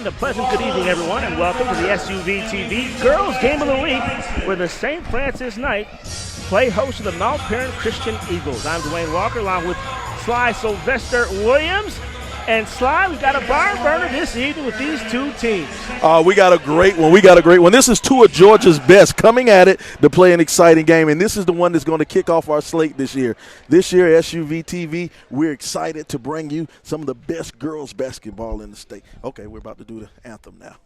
a pleasant good evening, everyone, and welcome to the SUVtv Girls Game of the Week, where the St. Francis Knights play host to the Mount Paran Christian Eagles. I'm Dwayne Walker, along with Sly Sylvester Williams. And Sly, we got a barn burner this evening with these two teams. We got a great one. This is two of Georgia's best coming at it to play an exciting game, and this is the one that's going to kick off our slate this year. This year, SUVtv, we're excited to bring you some of the best girls basketball in the state. Okay, we're about to do the anthem now.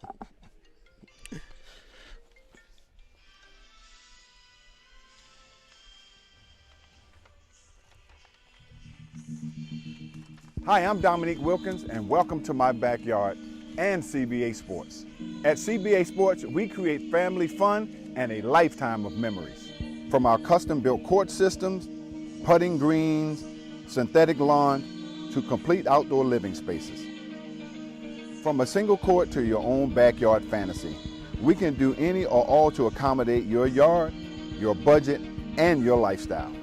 Hi, I'm Dominique Wilkins, and welcome to my backyard and CBA Sports. At CBA Sports, we create family fun and a lifetime of memories. From our custom-built court systems, putting greens, synthetic lawn, to complete outdoor living spaces. From a single court to your own backyard fantasy, we can do any or all to accommodate your yard, your budget, and your lifestyle.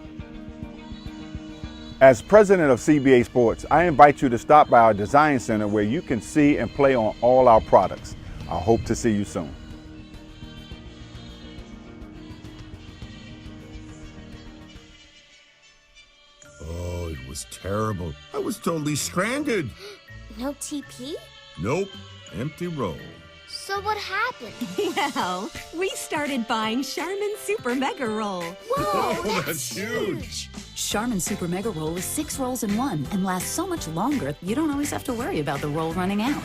As president of CBA Sports, I invite you to stop by our design center where you can see and play on all our products. I hope to see you soon. Oh, it was terrible. I was totally stranded. No TP? Nope, empty roll. So what happened? Well, we started buying Charmin Super Mega Roll. Whoa, That's huge. Charmin Super Mega Roll is 6 rolls in one and lasts so much longer, you don't always have to worry about the roll running out.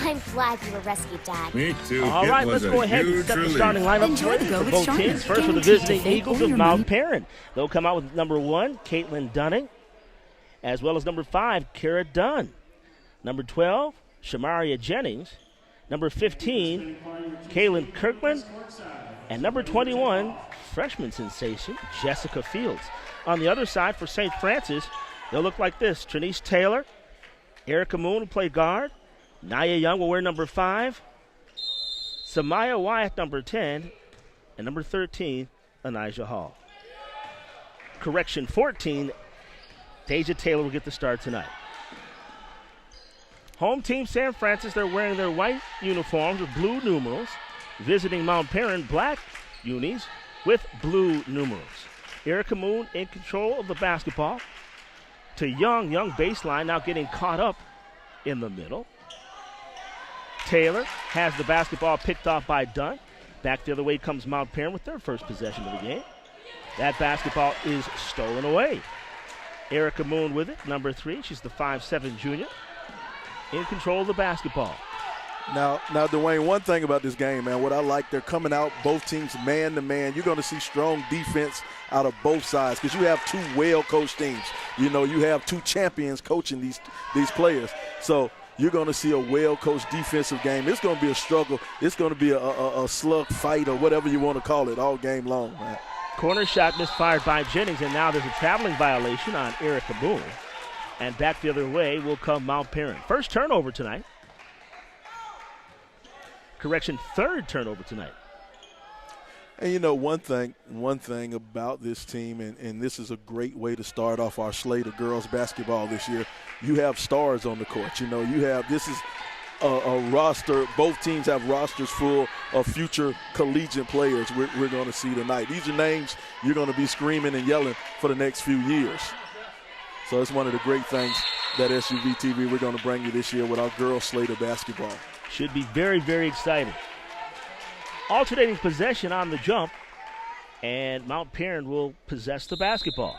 I'm glad you were rescued, Dad. Me too. All right, let's go ahead and set the starting lineup Enjoy the go for with both Charmin. teams. First for the Guaranteed visiting to fit Eagles all of your Mount money. Paran. They'll come out with number 1, Caitlin Dunning, as well as number 5, Kara Dunn. Number 12, Shamaria Jennings. Number 15, Kaylin Kirkland. And number 21, freshman sensation, Jessica Fields. On the other side for St. Francis, they'll look like this. Trinice Taylor, Erica Moon will play guard. Naya Young will wear number 5. Samaya Wyatt, number 10. And number 13, Anijah Hall. Correction 14, Desi Taylor will get the start tonight. Home team St. Francis, they're wearing their white uniforms with blue numerals. Visiting Mount Paran, black unis with blue numerals. Erica Moon in control of the basketball. To Young baseline, now getting caught up in the middle. Taylor has the basketball picked off by Dunn. Back the other way comes Mount Paran with their first possession of the game. That basketball is stolen away. Erica Moon with it, number 3. She's the 5'7" junior. In control of the basketball. Now, Dwayne, one thing about this game, man, what I like, they're coming out, both teams man-to-man. You're going to see strong defense out of both sides because you have two well-coached teams. You know, you have two champions coaching these players. So you're going to see a well-coached defensive game. It's going to be a struggle. It's going to be a slug fight or whatever you want to call it all game long, man. Corner shot misfired by Jennings, and now there's a traveling violation on Erica Boone. And back the other way will come Mount Paran. First turnover tonight. Correction, third turnover tonight. And you know, one thing about this team, and this is a great way to start off our slate of girls basketball this year, you have stars on the court. You know, this is a roster. Both teams have rosters full of future collegiate players we're going to see tonight. These are names you're going to be screaming and yelling for the next few years. So it's one of the great things that SUVtv we're going to bring you this year with our girls slate of basketball. Should be very, very exciting. Alternating possession on the jump, and Mount Paran will possess the basketball.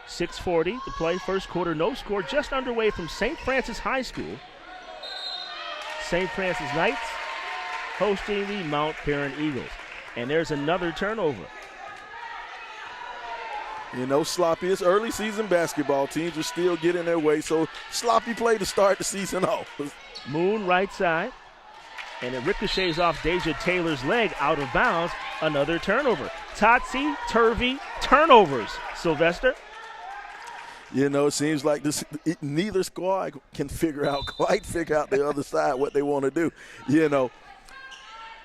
6:40 to play, first quarter, no score, just underway from St. Francis High School. St. Francis Knights hosting the Mount Paran Eagles. And there's another turnover. You know, sloppy. It's early season basketball. Teams are still getting their way, so sloppy play to start the season off. Moon right side, and it ricochets off Desi Taylor's leg out of bounds. Another turnover. Topsy-turvy turnovers, Sylvester. You know, it seems like neither squad can quite figure out the other side what they want to do. You know,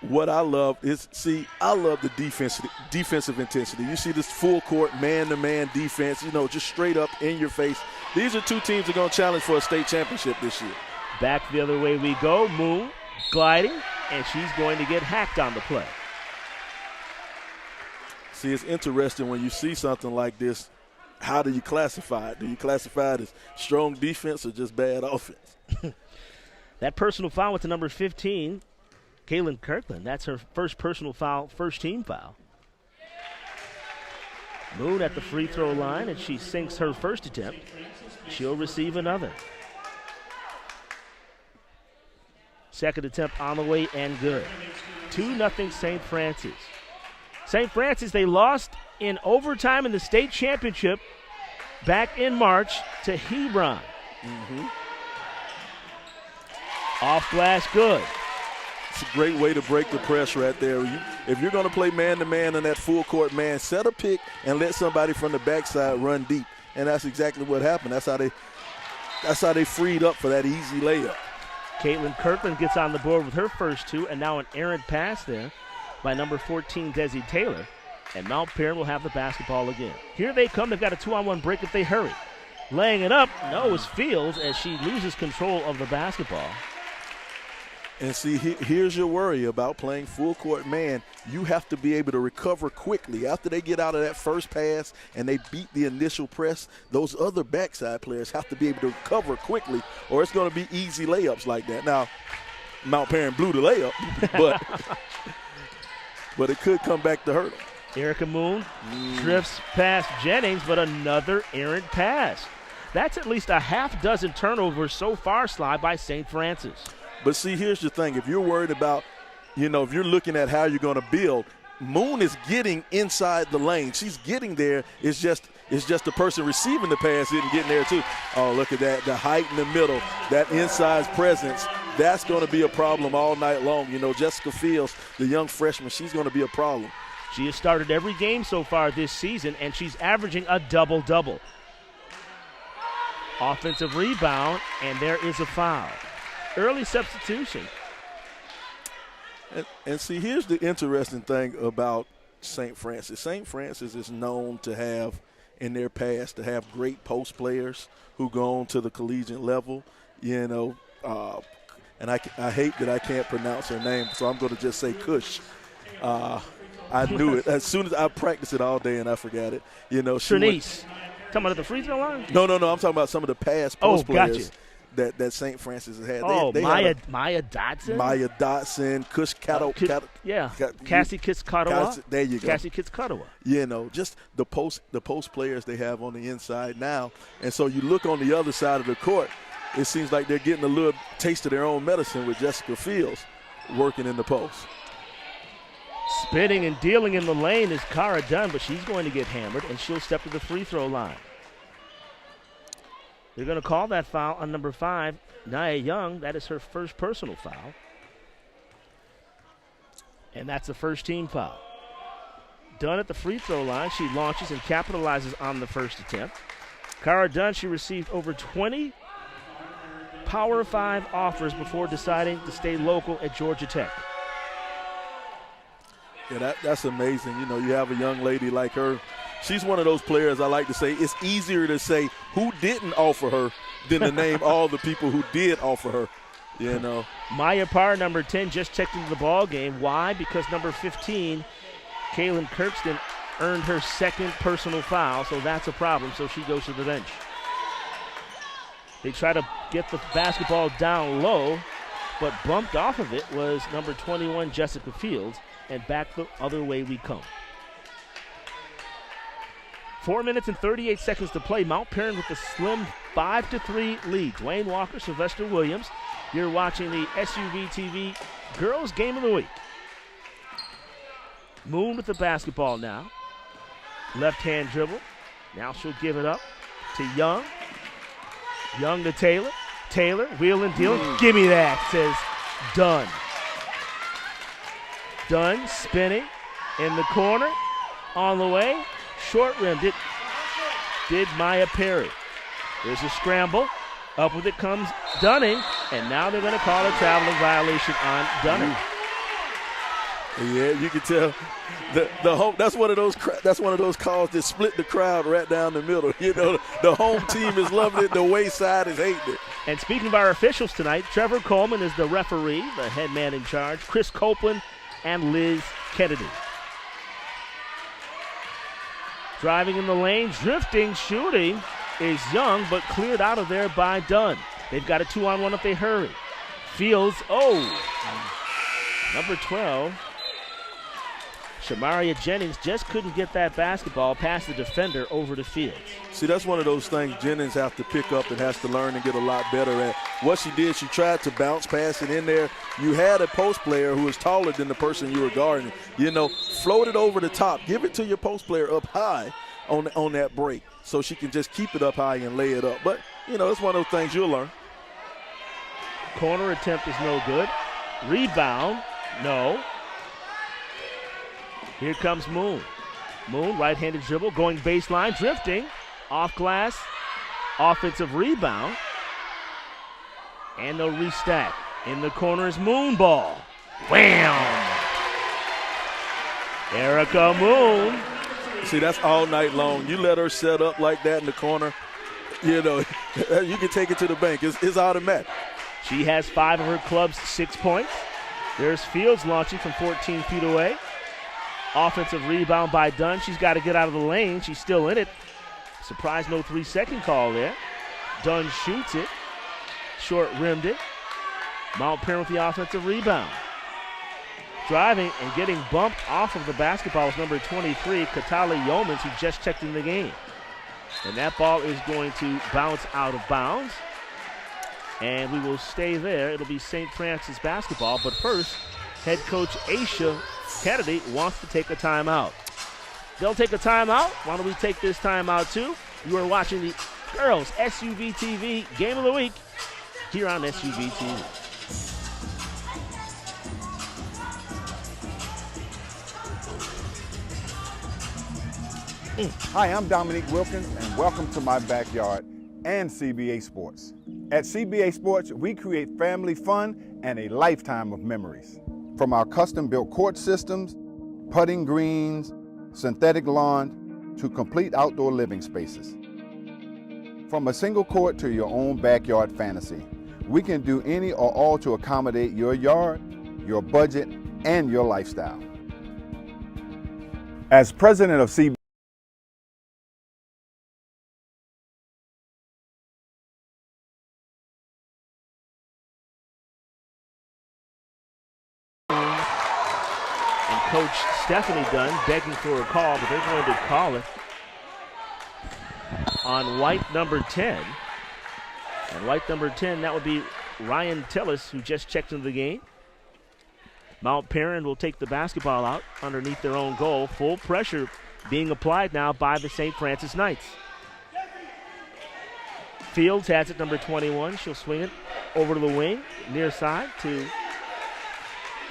what I love is, I love the defensive intensity. You see this full court, man-to-man defense, you know, just straight up in your face. These are two teams that are going to challenge for a state championship this year. Back the other way we go. Moon gliding, and she's going to get hacked on the play. See, it's interesting when you see something like this. How do you classify it? Do you classify it as strong defense or just bad offense? That personal foul with the number 15, Kaylin Kirkland. That's her first personal foul, first team foul. Moon at the free throw line, and she sinks her first attempt. She'll receive another. Second attempt on the way and good. 2-0 St. Francis. St. Francis, they lost in overtime in the state championship back in March to Hebron. Off glass, good. It's a great way to break the press right there. If you're going to play man-to-man in that full-court man, set a pick and let somebody from the backside run deep. And that's exactly what happened. That's how they freed up for that easy layup. Caitlin Kirkland gets on the board with her first two, and now an errant pass there by number 14, Desi Taylor. And Mount Paran will have the basketball again. Here they come. They've got a 2-on-1 break if they hurry. Laying it up, no, is Fields as she loses control of the basketball. And see, here's your worry about playing full court man. You have to be able to recover quickly. After they get out of that first pass and they beat the initial press, those other backside players have to be able to recover quickly, or it's going to be easy layups like that. Now, Mount Paran blew the layup, but it could come back to hurt them. Erica Moon drifts past Jennings, but another errant pass. That's at least a half dozen turnovers so far, Sly, by St. Francis. But see, here's the thing. If you're worried about, if you're looking at how you're going to build, Moon is getting inside the lane. She's getting there. It's just the person receiving the pass isn't getting there too. Oh, look at that. The height in the middle, that inside presence, that's going to be a problem all night long. Jessica Fields, the young freshman, she's going to be a problem. She has started every game so far this season, and she's averaging a double-double. Offensive rebound, and there is a foul. Early substitution. And see, here's the interesting thing about St. Francis. St. Francis is known to have, in their past, to have great post players who go on to the collegiate level, and I hate that I can't pronounce her name, so I'm going to just say Kush. I knew it. As soon as I practiced it all day and I forgot it. Trinice. Talking about the free throw line? No. I'm talking about some of the past post players. Gotcha. That St. Francis has had. Maya Dotson? Maya Dotson, Kush Cassie Kitts-Katawa. There you go. Cassie Kitts-Katawa. Just the post players they have on the inside now. And so you look on the other side of the court, it seems like they're getting a little taste of their own medicine with Jessica Fields working in the post. Spinning and dealing in the lane is Cara Dunn, but she's going to get hammered, and she'll step to the free throw line. They're going to call that foul on number 5, Nia Young. That is her first personal foul. And that's the first team foul. Dunn at the free throw line. She launches and capitalizes on the first attempt. Cara Dunn, she received over 20 Power 5 offers before deciding to stay local at Georgia Tech. Yeah, that's amazing. You have a young lady like her. She's one of those players I like to say it's easier to say who didn't offer her than to name all the people who did offer her, Maya Parr, number 10, just checked into the ball game. Why? Because number 15, Kaylin Kirkston, earned her second personal foul, so that's a problem, so she goes to the bench. They try to get the basketball down low, but bumped off of it was number 21, Jessica Fields, and back the other way we come. 4 minutes and 38 seconds to play. Mount Paran with a slim 5-3 lead. Dwayne Walker, Sylvester Williams. You're watching the SUVtv Girls Game of the Week. Moon with the basketball now. Left-hand dribble. Now she'll give it up to Young. Young to Taylor. Taylor, wheeling, dealing. Give me that, says Dunn. Dunn spinning in the corner. On the way. Short rim. Did Maya Perry. There's a scramble. Up with it comes Dunning. And now they're going to call a traveling violation on Dunning. Yeah, you can tell the home. That's one of those calls that split the crowd right down the middle. You know, the home team is loving it, the away side is hating it. And speaking of our officials tonight, Trevor Coleman is the referee, the head man in charge. Chris Copeland and Liz Kennedy. Driving in the lane, drifting, shooting is Young, but cleared out of there by Dunn. They've got a 2-on-1 if they hurry. Fields, number 12. Shamaria Jennings just couldn't get that basketball past the defender over to Fields. See, that's one of those things Jennings have to pick up and has to learn and get a lot better at. What she did, she tried to bounce pass it in there. You had a post player who was taller than the person you were guarding. You know, float it over the top. Give it to your post player up high on that break so she can just keep it up high and lay it up. But, you know, it's one of those things you'll learn. Corner attempt is no good. Rebound, no. Here comes Moon. Moon, right-handed dribble, going baseline, drifting, off glass, offensive rebound. And they'll restack. In the corner is Moon ball. Wham! Erica Moon. See, that's all night long. You let her set up like that in the corner, you know, you can take it to the bank. It's automatic. She has 5 of her club's 6 points. There's Fields launching from 14 feet away. Offensive rebound by Dunn. She's got to get out of the lane. She's still in it. Surprise, no 3-second call there. Dunn shoots it. Short rimmed it. Mount Paran with the offensive rebound. Driving and getting bumped off of the basketball was number 23, Katali Yeomans, who just checked in the game. And that ball is going to bounce out of bounds. And we will stay there. It'll be St. Francis basketball. But first, head coach Aisha Kennedy wants to take a timeout. They'll take a timeout. Why don't we take this timeout too? You are watching the girls SUVtv Game of the Week here on SUVtv. Hi, I'm Dominique Wilkins, and welcome to my backyard and CBA Sports. At CBA Sports, we create family fun and a lifetime of memories. From our custom-built court systems, putting greens, synthetic lawn, to complete outdoor living spaces. From a single court to your own backyard fantasy, we can do any or all to accommodate your yard, your budget, and your lifestyle. As president of CBA, Coach Stephanie Dunn begging for a call, but they're going to call it on white number 10. And white number 10, that would be Ryan Tillis, who just checked into the game. Mount Paran will take the basketball out underneath their own goal. Full pressure being applied now by the St. Francis Knights. Fields has it, number 21. She'll swing it over to the wing, near side to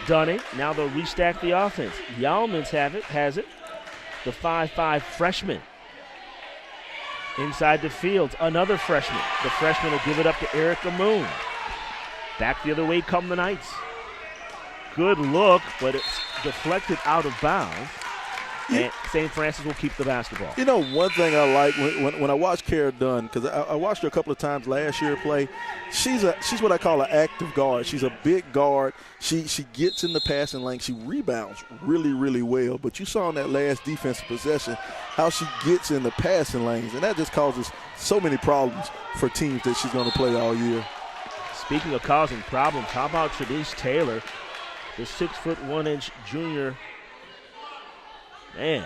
Dunning. Now they'll restack the offense. Yeomans has it. The 5'5 freshman. Inside the Fields, another freshman. The freshman will give it up to Erica Moon. Back the other way come the Knights. Good look, but it's deflected out of bounds. And St. Francis will keep the basketball. You know, one thing I like when I watch Kara Dunn, because I watched her a couple of times last year play, she's what I call an active guard. She's a big guard. She gets in the passing lane. She rebounds really, really well. But you saw in that last defensive possession how she gets in the passing lanes, and that just causes so many problems for teams that she's going to play all year. Speaking of causing problems, how about Desi Taylor, the 6'1" junior? Man.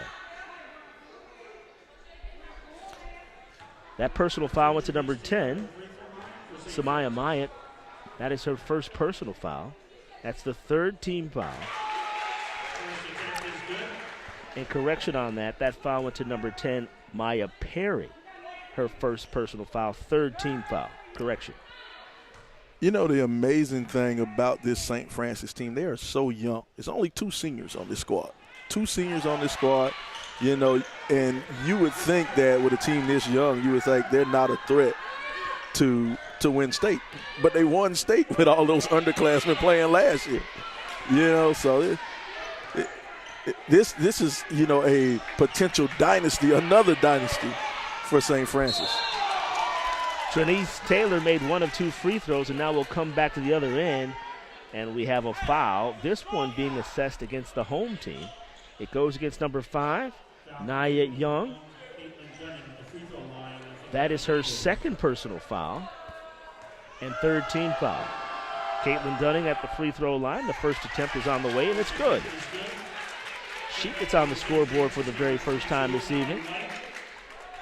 That personal foul went to number 10, Samaya Myatt. That is her first personal foul. That's the third team foul. And correction on that foul went to number 10, Maya Perry. Her first personal foul, third team foul. Correction. You know, the amazing thing about this St. Francis team, they are so young. There's only 2 seniors on this squad. 2 seniors on this squad, you know, and you would think that with a team this young, you would think they're not a threat to win state. But they won state with all those underclassmen playing last year. You know, so this is, a potential dynasty, another dynasty for St. Francis. Desi Taylor made one of 2 free throws, and now we'll come back to the other end, and we have a foul. This one being assessed against the home team. It goes against number 5, Nia Young. That is her second personal foul and 3rd team foul. Caitlin Dunning at the free throw line. The first attempt is on the way, and it's good. She gets on the scoreboard for the very first time this evening.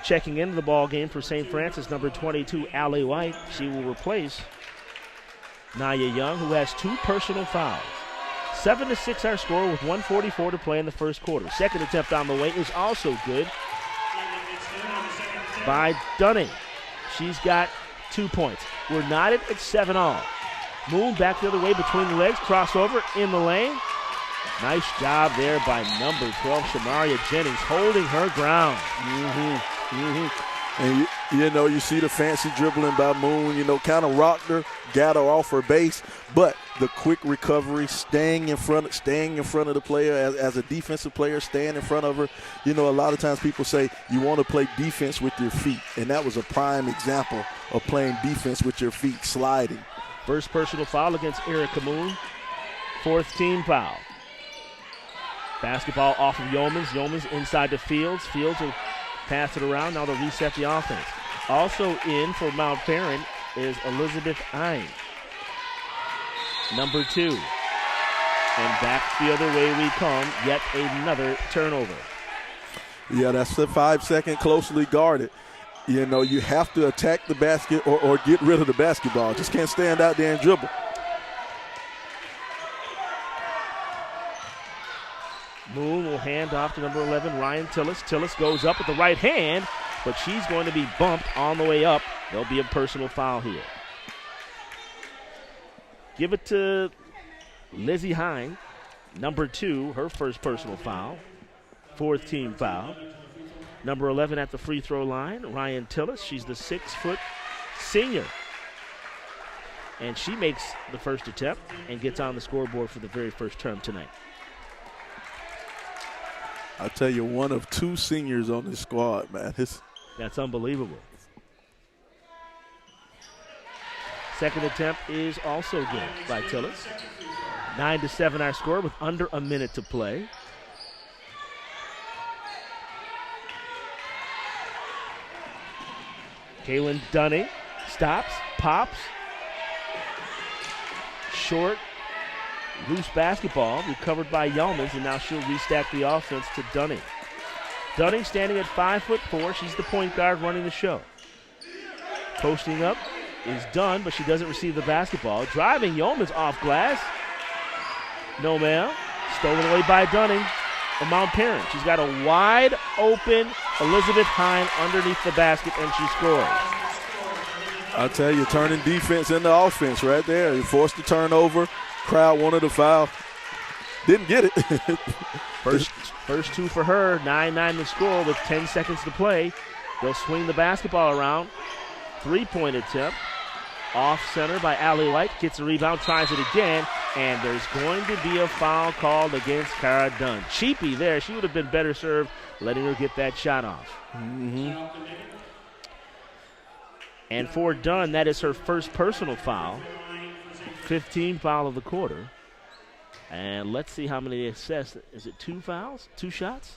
Checking into the ball game for St. Francis, number 22, Allie White. She will replace Nia Young, who has 2 personal fouls. 7-6 our score with 1:44 to play in the first quarter. Second attempt on the way is also good by Dunning. She's got 2 points. We're knotted at 7-all. Moon back the other way between the legs, crossover in the lane. Nice job there by number 12, Shamaria Jennings, holding her ground. And you see the fancy dribbling by Moon, kind of rocked her, got her off her base, but the quick recovery, staying in front of the player as a defensive player, staying in front of her. A lot of times people say you want to play defense with your feet, and that was a prime example of playing defense with your feet, sliding. First personal foul against Erica Moon, 4th team foul. Basketball off of Yeomans. Yeomans inside to Fields. Fields will pass it around. Now they'll reset the offense. Also in for Mount Paran is Elizabeth Ein, number 2. And back the other way we come. Yet another turnover. Yeah, that's the 5-second closely guarded. You have to attack the basket or get rid of the basketball. Just can't stand out there and dribble. Moon will hand off to number 11, Ryan Tillis. Tillis goes up with the right hand, but she's going to be bumped on the way up. There'll be a personal foul here. Give it to Lizzie Hine, number 2, her first personal foul, 4th team foul. Number 11 at the free throw line, Ryan Tillis. She's the 6-foot senior. And she makes the first attempt and gets on the scoreboard for the very first term tonight. I tell you, one of 2 seniors on this squad, man. That's unbelievable. Second attempt is also good by Tillis. 9-7 our score with under a minute to play. Kaylin Dunning stops, pops. Short, loose basketball recovered by Yeomans, and now she'll restack the offense to Dunning. Dunning standing at 5'4". She's the point guard running the show. Posting up is done, but she doesn't receive the basketball. Driving Yeomans off glass. No, ma'am. Stolen away by Dunning of Mount Paran. She's got a wide open Elizabeth Hine underneath the basket, and she scores. I'll tell you, turning defense into offense right there. You forced the turnover. Crowd wanted a foul. Didn't get it. First 2 for her. 9-9 to score with 10 seconds to play. They'll swing the basketball around. 3-point attempt. Off center by Allie White. Gets the rebound, tries it again, and there's going to be a foul called against Cara Dunn. Cheapy there. She would have been better served letting her get that shot off. And for Dunn, that is her first personal foul. 15th foul of the quarter. And let's see how many they assess. Is it 2 fouls? 2 shots?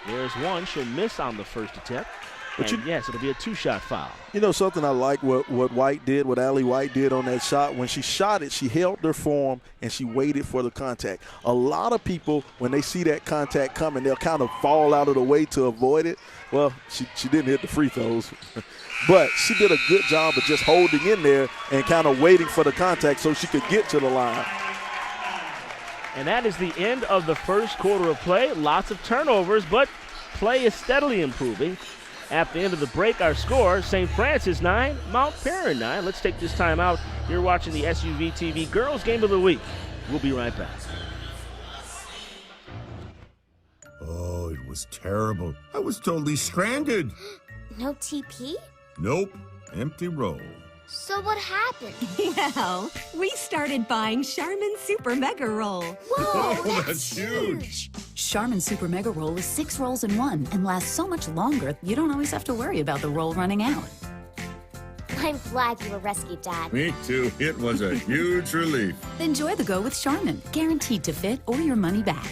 There's 1. She'll miss on the first attempt. And yes, it'll be a 2-shot foul. Something I like what White did, what Allie White did on that shot. When she shot it, she held her form and she waited for the contact. A lot of people, when they see that contact coming, they'll kind of fall out of the way to avoid it. Well, she didn't hit the free throws. But she did a good job of just holding in there and kind of waiting for the contact so she could get to the line. And that is the end of the first quarter of play. Lots of turnovers, but play is steadily improving. At the end of the break, our score, St. Francis 9, Mount Paran 9. Let's take this time out. You're watching the SUVtv Girls Game of the Week. We'll be right back. Oh, it was terrible. I was totally stranded. No TP? Nope. Empty roll. So what happened? Well, we started buying Charmin Super Mega Roll. Whoa, That's huge. Charmin Super Mega Roll is 6 rolls in one and lasts so much longer, you don't always have to worry about the roll running out. I'm glad you were rescued, Dad. Me too. It was a huge relief. Enjoy the go with Charmin, guaranteed to fit or your money back.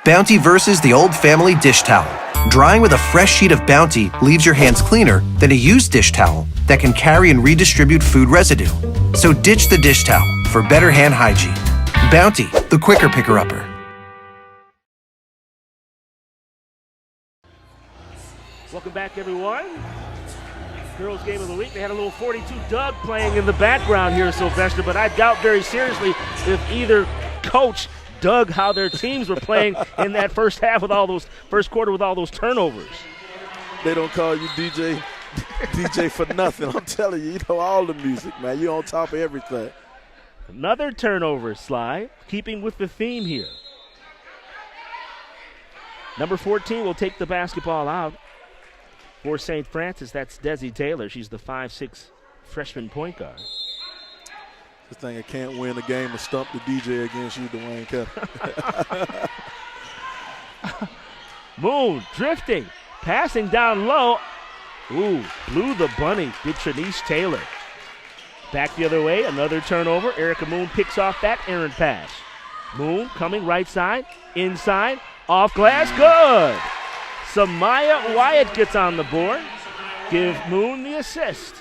Bounty versus the old family dish towel. Drying with a fresh sheet of Bounty leaves your hands cleaner than a used dish towel that can carry and redistribute food residue. So ditch the dish towel for better hand hygiene. Bounty, the quicker picker-upper. Welcome back, everyone. Girls Game of the Week. They had a little 42 Doug playing in the background here, Sylvester, but I doubt very seriously if either coach dug how their teams were playing in that first quarter with all those turnovers. They don't call you DJ for nothing. I'm telling you, you know all the music, man. You're on top of everything. Another turnover, Sly, keeping with the theme here. Number 14 will take the basketball out for St. Francis. That's Desi Taylor. She's the 5'6" freshman point guard. The thing I can't win a game of stump the DJ against you, Dwayne Cutter. Moon drifting, passing down low. Ooh, blew the bunny, did Trinice Taylor. Back the other way, another turnover. Erica Moon picks off that errant pass. Moon coming right side, inside, off glass, good. Samaya Wyatt gets on the board. Give Moon the assist.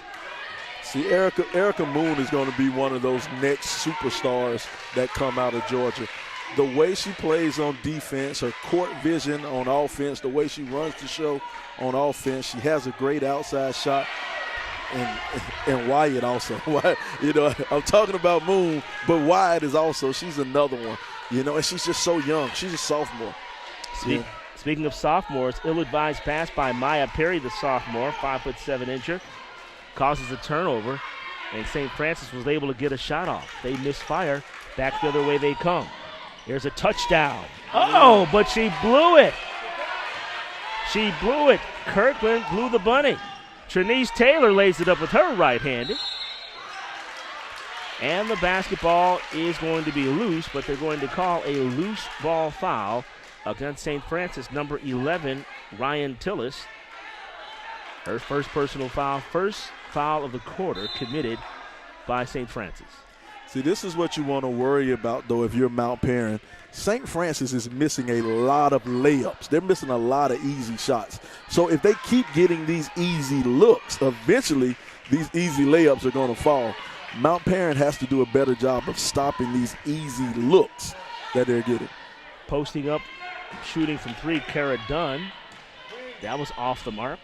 See, Erica Moon is going to be one of those next superstars that come out of Georgia. The way she plays on defense, her court vision on offense, the way she runs the show on offense, she has a great outside shot. And Wyatt also. You know, I'm talking about Moon, but Wyatt is also, she's another one. You know, and she's just so young. She's a sophomore. Speaking of sophomores, ill-advised pass by Maya Perry, the sophomore, 5'7" causes a turnover, and St. Francis was able to get a shot off. They misfire. Back the other way they come. There's a touchdown. Oh, but she blew it. She blew it. Kirkland blew the bunny. Trinice Taylor lays it up with her right-handed. And the basketball is going to be loose, but they're going to call a loose ball foul against St. Francis, number 11, Ryan Tillis. Her first personal foul, first foul of the quarter committed by St. Francis. See, this is what you want to worry about, though, if you're Mount Paran. St. Francis is missing a lot of layups. They're missing a lot of easy shots. So if they keep getting these easy looks, eventually these easy layups are going to fall. Mount Paran has to do a better job of stopping these easy looks that they're getting. Posting up, shooting from three, Kara Dunn. That was off the mark.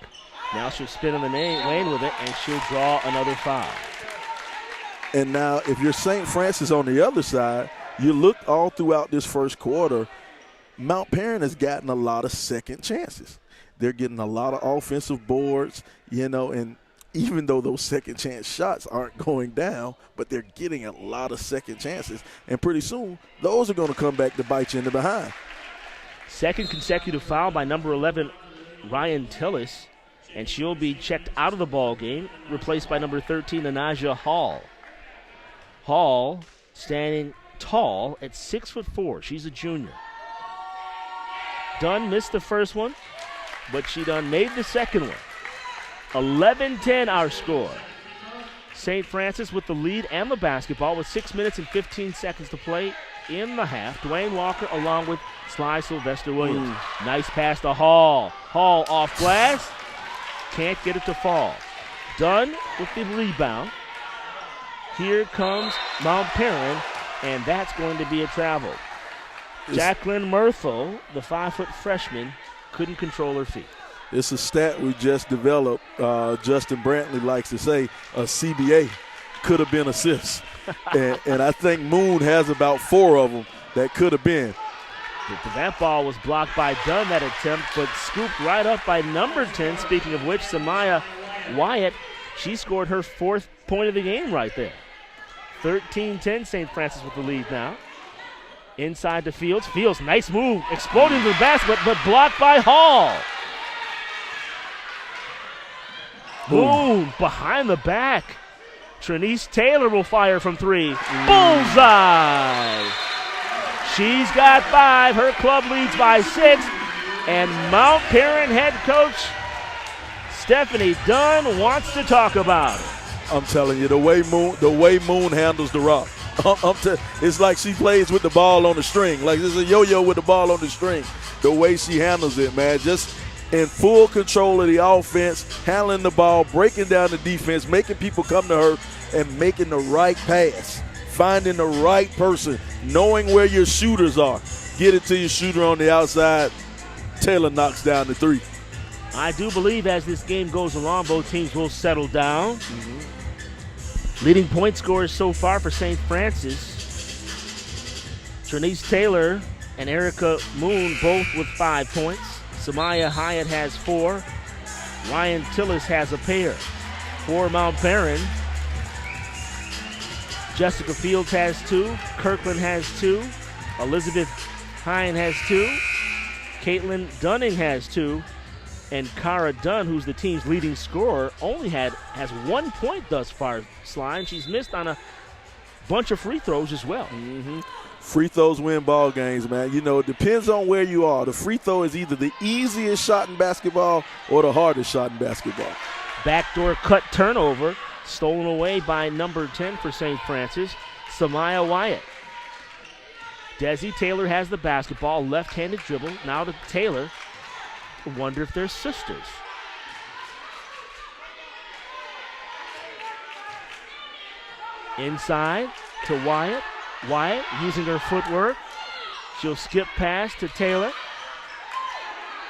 Now she'll spin in the lane with it, and she'll draw another foul. And now if you're St. Francis on the other side, you look all throughout this first quarter, Mount Paran has gotten a lot of second chances. They're getting a lot of offensive boards, you know, and even though those second chance shots aren't going down, but they're getting a lot of second chances. And pretty soon, those are going to come back to bite you in the behind. Second consecutive foul by number 11, Ryan Tillis, and she'll be checked out of the ball game, replaced by number 13, Anaja Hall. Hall standing tall at 6'4". She's a junior. Dunn missed the first one, but she done made the second one. 11-10 our score. St. Francis with the lead and the basketball with 6 minutes and 15 seconds to play in the half. Dwayne Walker along with Sly Sylvester Williams. Nice pass to Hall. Hall off glass. Can't get it to fall. Dunn with the rebound. Here comes Mount Paran, and that's going to be a travel. Jacqueline Murthel, the 5-foot freshman, couldn't control her feet. It's a stat we just developed. Justin Brantley likes to say a CBA could have been assists. and I think Moon has about 4 of them that could have been. That ball was blocked by Dunn, that attempt, but scooped right up by number 10. Speaking of which, Samaya Wyatt, she scored her 4th point of the game right there. 13-10, St. Francis with the lead now. Inside to Fields. Fields, nice move, exploding to the basket, but blocked by Hall. Moon behind the back. Trinice Taylor will fire from 3. Bullseye! She's got 5. Her club leads by 6. And Mount Paran head coach Stephanie Dunn wants to talk about it. I'm telling you, the way Moon handles the rock. It's like she plays with the ball on the string. Like there's a yo-yo with the ball on the string. The way she handles it, man, just in full control of the offense, handling the ball, breaking down the defense, making people come to her, and making the right pass, finding the right person, knowing where your shooters are. Get it to your shooter on the outside. Taylor knocks down the 3. I do believe as this game goes along, both teams will settle down. Leading point scorers so far for St. Francis, Trinice Taylor and Erica Moon both with 5 points. Samaya Hyatt has 4. Ryan Tillis has a pair. For Mount Paran, Jessica Fields has 2. Kirkland has 2. Elizabeth Hine has 2. Caitlin Dunning has 2. And Cara Dunn, who's the team's leading scorer, only has 1 point thus far, Sly, and she's missed on a bunch of free throws as well. Free throws win ball games, man. You know, it depends on where you are. The free throw is either the easiest shot in basketball or the hardest shot in basketball. Backdoor cut turnover, stolen away by number 10 for St. Francis, Samaya Wyatt. Desi Taylor has the basketball, left-handed dribble, now to Taylor. I wonder if they're sisters. Inside to Wyatt. Wyatt using her footwork. She'll skip pass to Taylor.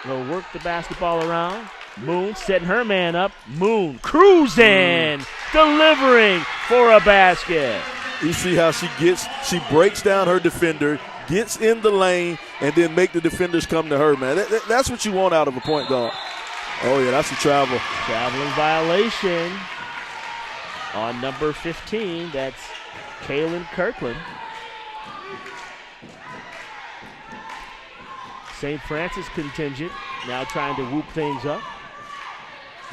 They'll work the basketball around. Moon setting her man up. Moon cruising, delivering for a basket. You see how she breaks down her defender, gets in the lane, and then make the defenders come to her, man. That's what you want out of a point guard. Oh, yeah, that's a travel. Traveling violation on number 15. That's Kaylin Kirkland. St. Francis contingent now trying to whoop things up.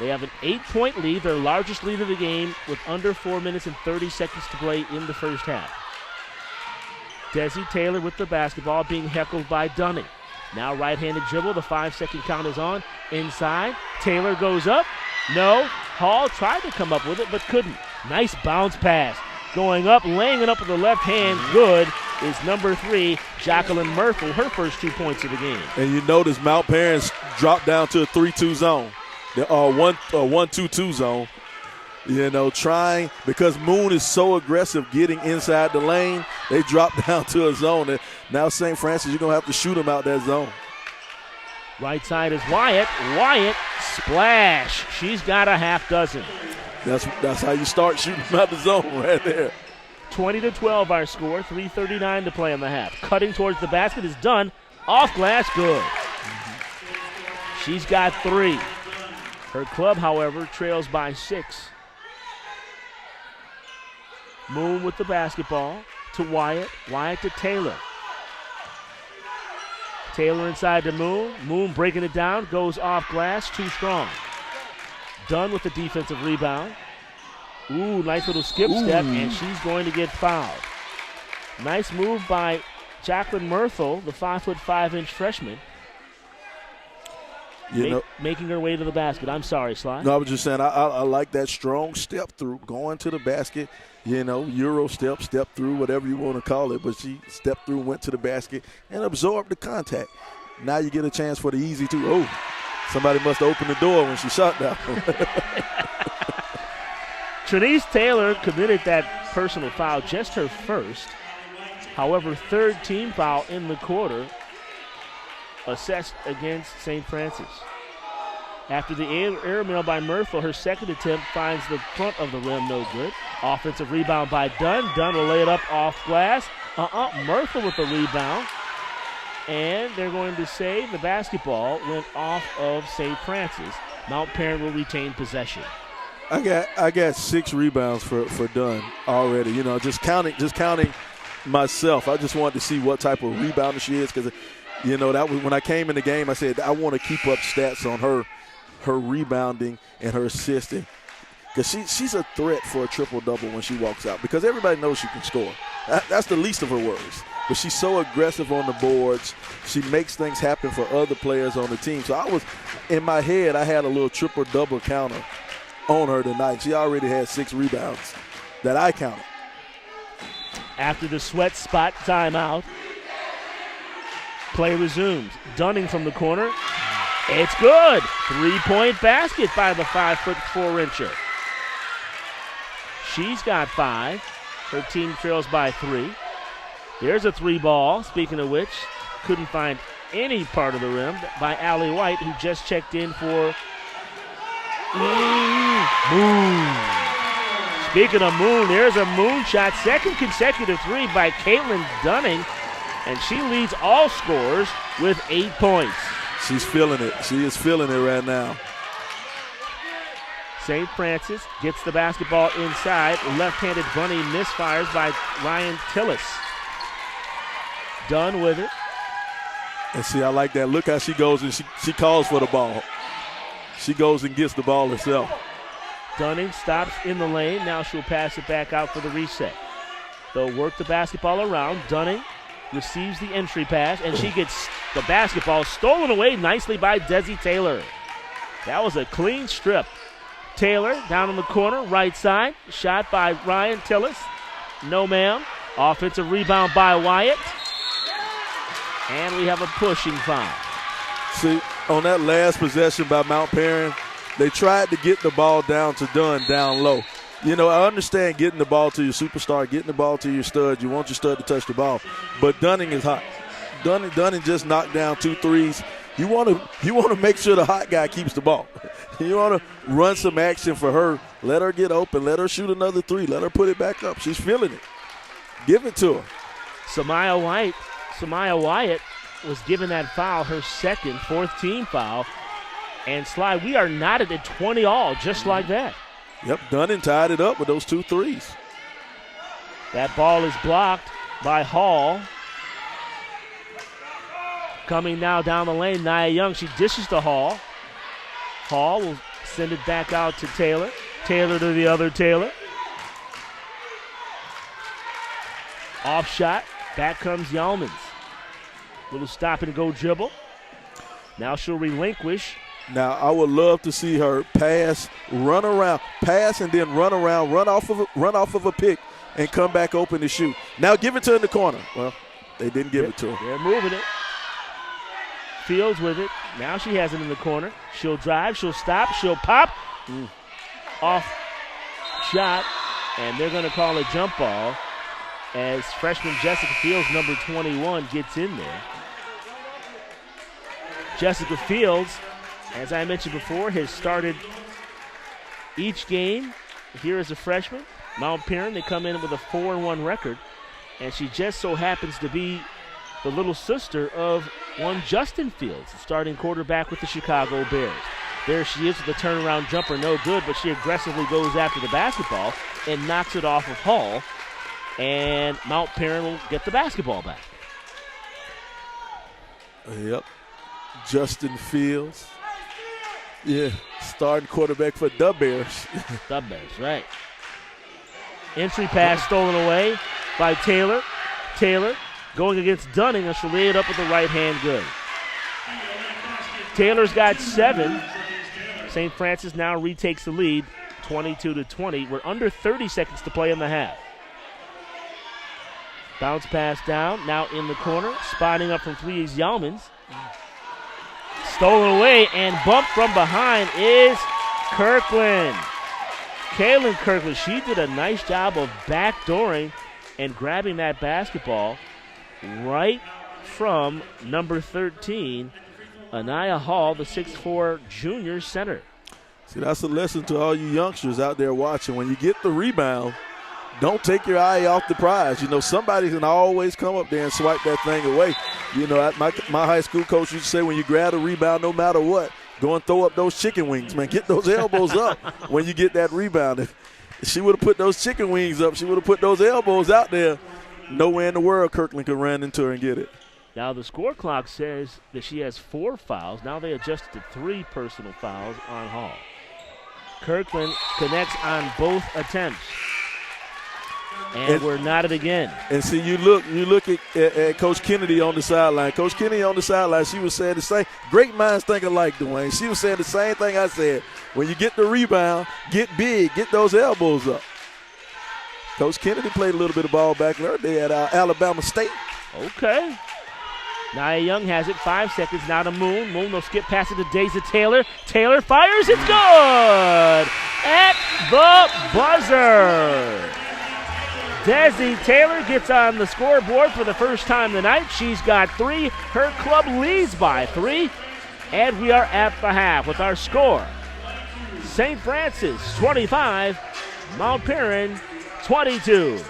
They have an 8-point lead, their largest lead of the game, with under 4 minutes and 30 seconds to play in the first half. Desi Taylor with the basketball, being heckled by Dunning. Now right-handed dribble, the 5-second count is on. Inside, Taylor goes up. No, Hall tried to come up with it but couldn't. Nice bounce pass. Going up, laying it up with the left hand, good, is number 3, Jacqueline Murphy, her first 2 points of the game. And you notice Mount Paran's dropped down to a 3-2 zone. The 1-2-2 zone. You know, trying, because Moon is so aggressive getting inside the lane, they drop down to a zone. And now St. Francis, you're going to have to shoot them out that zone. Right side is Wyatt. Wyatt, splash. She's got a half dozen. That's how you start shooting them out the zone right there. 20-12 our score, 3:39 to play in the half. Cutting towards the basket is done. Off glass, good. She's got 3. Her club, however, trails by 6. Moon with the basketball to Wyatt. Wyatt to Taylor. Taylor inside to Moon. Moon breaking it down. Goes off glass. Too strong. Dunn with the defensive rebound. Ooh, nice little skip step, and she's going to get fouled. Nice move by Jacqueline Murthel, the 5'5" freshman. Making her way to the basket. I'm sorry, Sly. No, I was just saying I like that strong step through, going to the basket, Euro step through, whatever you want to call it. But she stepped through, went to the basket, and absorbed the contact. Now you get a chance for the easy 2. Oh, somebody must have opened the door when she shot that one. Trinice Taylor committed that personal foul, just her first. However, third team foul in the quarter assessed against St. Francis. After the air mail by Murphy, her second attempt finds the front of the rim, no good. Offensive rebound by Dunn. Dunn will lay it up off glass. Murphy with the rebound. And they're going to say the basketball went off of St. Francis. Mount Paran will retain possession. I got 6 rebounds for Dunn already. Just counting myself. I just wanted to see what type of rebounder she is, because that was when I came in the game. I said I want to keep up stats on her. her rebounding and her assisting. Because she's a threat for a triple-double when she walks out because everybody knows she can score. That's the least of her worries. But she's so aggressive on the boards. She makes things happen for other players on the team. So in my head, I had a little triple-double counter on her tonight. She already had 6 rebounds that I counted. After the sweat spot timeout, play resumes. Dunning from the corner. It's good. 3-point basket by the 5'4"er. She's got 5. Her team trails by 3. There's a 3 ball, speaking of which, couldn't find any part of the rim by Allie White, who just checked in for Moon. Speaking of Moon, there's a Moon shot, second consecutive 3 by Caitlin Dunning, and she leads all scorers with 8 points. She's feeling it. She is feeling it right now. St. Francis gets the basketball inside. Left-handed bunny misfires by Ryan Tillis. Dunn with it. And see, I like that. Look how she goes and she calls for the ball. She goes and gets the ball herself. Dunning stops in the lane. Now she'll pass it back out for the reset. They'll work the basketball around. Dunning receives the entry pass, and she gets the basketball stolen away nicely by Desi Taylor. That was a clean strip. Taylor down in the corner, right side. Shot by Ryan Tillis. No, ma'am. Offensive rebound by Wyatt. And we have a pushing foul. See, on that last possession by Mount Paran, they tried to get the ball down to Dunn down low. You know, I understand getting the ball to your superstar, getting the ball to your stud. You want your stud to touch the ball. But Dunning is hot. Dunning just knocked down 2 threes. You want to make sure the hot guy keeps the ball. You want to run some action for her. Let her get open. Let her shoot another 3. Let her put it back up. She's feeling it. Give it to her. Samaya Wyatt was given that foul, her second, 4th team foul. And Sly, we are knotted at 20 all, just like that. Yep, Dunning tied it up with those 2 threes. That ball is blocked by Hall. Coming now down the lane, Nia Young. She dishes to Hall. Hall will send it back out to Taylor. Taylor to the other Taylor. Off shot. Back comes Yeomans. Little stop and go dribble. Now she'll relinquish. Now I would love to see her pass, run around, pass and then run around, run off of a pick and come back open to shoot. Now give it to her in the corner. Well, they didn't give it to her. They're moving it. Fields with it. Now she has it in the corner. She'll drive. She'll stop. She'll pop. Off shot. And they're going to call a jump ball as freshman Jessica Fields, number 21, gets in there. Jessica Fields, as I mentioned before, has started each game here as a freshman. Mount Paran, they come in with a 4-1 record. And she just so happens to be the little sister of one Justin Fields, starting quarterback with the Chicago Bears. There she is with the turnaround jumper, no good, but she aggressively goes after the basketball and knocks it off of Hall. And Mount Paran will get the basketball back. Yep. Justin Fields. Yeah, starting quarterback for the Bears. The Bears, right. Entry pass stolen away by Taylor. Taylor going against Dunning, and she'll lay it up with the right hand good. Taylor's got 7. St. Francis now retakes the lead, 22-20. We're under 30 seconds to play in the half. Bounce pass down, now in the corner. Spotting up from 3 is Yeomans. Stolen away and bumped from behind is Kirkland. Kaylin Kirkland, she did a nice job of backdooring and grabbing that basketball right from number 13, Anaya Hall, the 6'4" junior center. See, that's a lesson to all you youngsters out there watching. When you get the rebound, don't take your eye off the prize. You know, somebody can always come up there and swipe that thing away. You know, my high school coach used to say when you grab a rebound, no matter what, go and throw up those chicken wings, man. Get those elbows up when you get that rebound. If she would have put those chicken wings up, she would have put those elbows out there. Nowhere in the world Kirkland could run into her and get it. Now the score clock says that she has 4 fouls. Now they adjusted to 3 personal fouls on Hall. Kirkland connects on both attempts. And we're knotted again. And see, you look at Coach Kennedy on the sideline. Coach Kennedy on the sideline, she was saying the same. Great minds think alike, Dwayne. She was saying the same thing I said. When you get the rebound, get big, get those elbows up. Coach Kennedy played a little bit of ball back there. They at Alabama State. Okay. Nia Young has it. 5 seconds now to Moon. Moon will skip past it to Desi Taylor. Taylor fires. It's good! At the buzzer. Desi Taylor gets on the scoreboard for the first time tonight. She's got 3. Her club leads by 3. And we are at the half with our score. St. Francis 25, Mount Paran 22.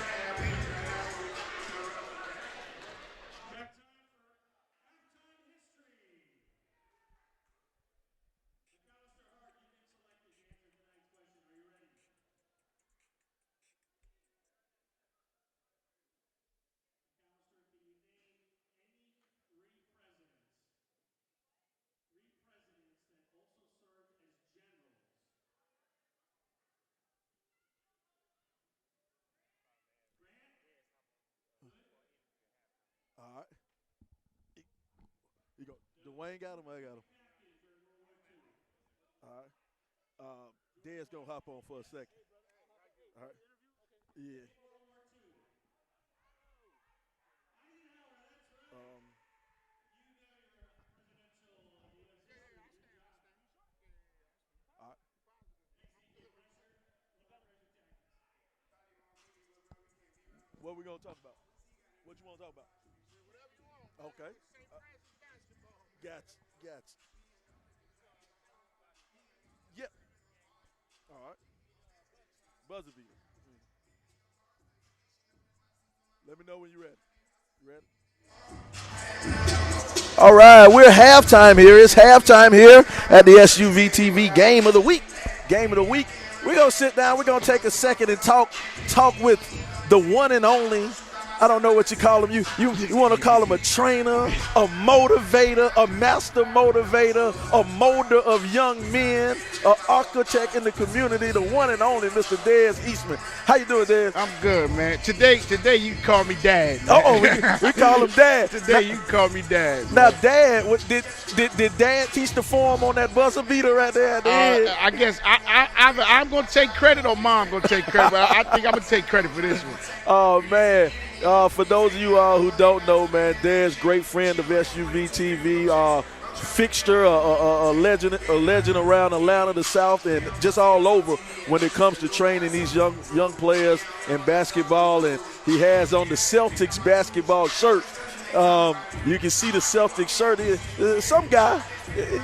All right. You go. Dwayne got him. I got him. All right. Dez gonna hop on for a second. All right. Yeah. All right. What we gonna talk about? What you want to talk about? Okay. Gotcha. Yep. All right. Buzzer beater. Let me know when you're ready. You ready? All right, we're halftime here. It's halftime here at the SUVtv Game of the Week. Game of the Week. We're going to sit down. We're going to take a second and talk with the one and only, I don't know what you call him. You want to call him a trainer, a motivator, a master motivator, a molder of young men, an architect in the community, the one and only Mr. Dez Eastman. How you doing, Dez? I'm good, man. Today you can call me Dad. We call him Dad. Today you can call me Dad. Now, Dad, did Dad teach the form on that buzzer beater right there at the end? I guess I'm going to take credit or Mom going to take credit, but I think I'm going to take credit for this one. Oh, man. For those of you who don't know, man, Dez, great friend of SUVtv, fixture, a legend around Atlanta, the South, and just all over when it comes to training these young players in basketball. And he has on the Celtics basketball shirt. You can see the Celtics shirt. Some guy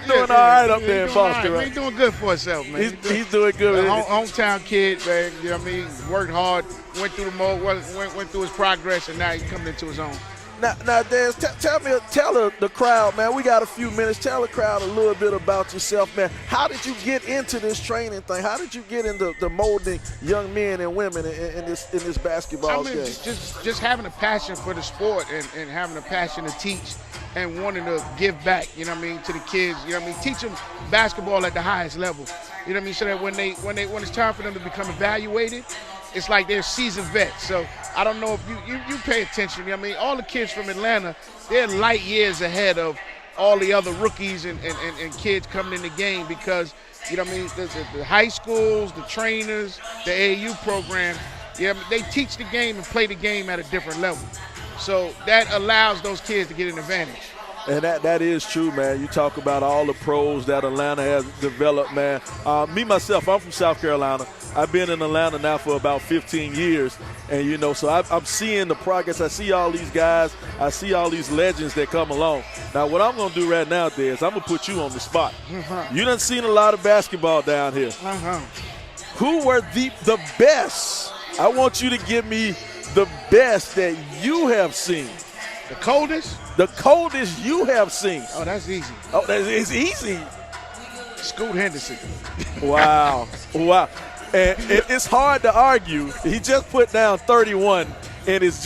doing all right up there in Boston, right? He's doing good for himself, man. He's doing good. Hometown kid, man. You know what I mean? Worked hard, went through the mode, went through his progress, and now he's coming into his own. Now, Dez, tell the crowd, man. We got a few minutes. Tell the crowd a little bit about yourself, man. How did you get into this training thing? How did you get into the molding young men and women in this basketball game? Just having a passion for the sport and having a passion to teach and wanting to give back, you know what I mean, to the kids. You know what I mean, teach them basketball at the highest level. You know what I mean, so that when it's time for them to become evaluated, it's like they're seasoned vets. So I don't know if you pay attention. You know what I mean, all the kids from Atlanta, they're light years ahead of all the other rookies and kids coming in the game because, you know what I mean, the high schools, the trainers, the AAU program, yeah, they teach the game and play the game at a different level. So that allows those kids to get an advantage. And that is true, man. You talk about all the pros that Atlanta has developed, man. Me, myself, I'm from South Carolina. I've been in Atlanta now for about 15 years. And, you know, so I'm seeing the progress. I see all these guys. I see all these legends that come along. Now, what I'm going to do right now, Dez, I'm going to put you on the spot. You done seen a lot of basketball down here. Who were the best? I want you to give me the best that you have seen. The coldest? The coldest you have seen. Oh, that's easy. Oh, it's easy. Scoot Henderson. Wow. And it's hard to argue. He just put down 31 in his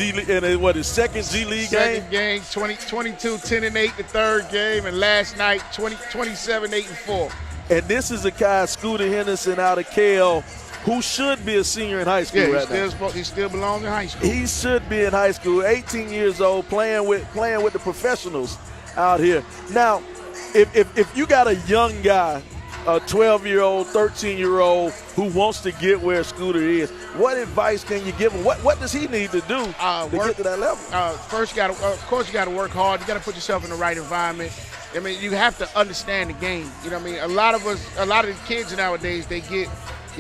second G League game? Second game, 22, 10-8 the third game, and last night 27, 8-4. And this is a guy, Scooter Henderson, out of Kale, who should be a senior in high school now. He still belongs in high school. He should be in high school, 18 years old, playing with the professionals out here. Now, if you got a young guy, a 12-year-old, 13-year-old who wants to get where Scooter is, what advice can you give him? What does he need to do to get to that level? First, of course, you got to work hard. You got to put yourself in the right environment. I mean, you have to understand the game. You know what I mean? A lot of the kids nowadays, they get, you know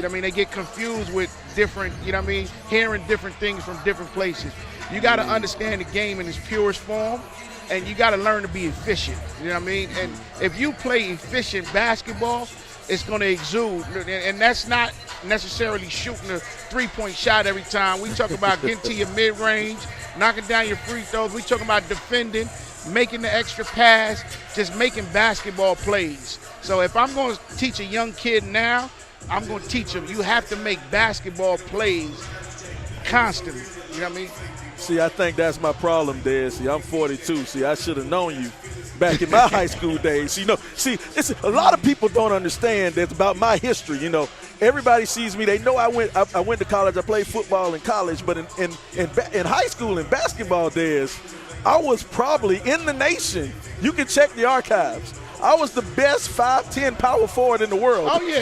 what I mean, they get confused with different, you know what I mean, hearing different things from different places. You got to understand the game in its purest form, and you got to learn to be efficient. You know what I mean? And if you play efficient basketball, it's going to exude. And that's not necessarily shooting a three-point shot every time. We talk about getting to your mid-range, knocking down your free throws. We talk about defending, making the extra pass, just making basketball plays. So if I'm going to teach a young kid now, I'm going to teach him you have to make basketball plays constantly. You know what I mean? See, I think that's my problem, Desi. I'm 42. See, I should have known you back in my high school days. It's a lot of people don't understand that's about my history. You know, everybody sees me. They know I went to college. I played football in college, but in high school in basketball days, I was probably in the nation. You can check the archives. I was the best 5'10" power forward in the world. Oh yeah.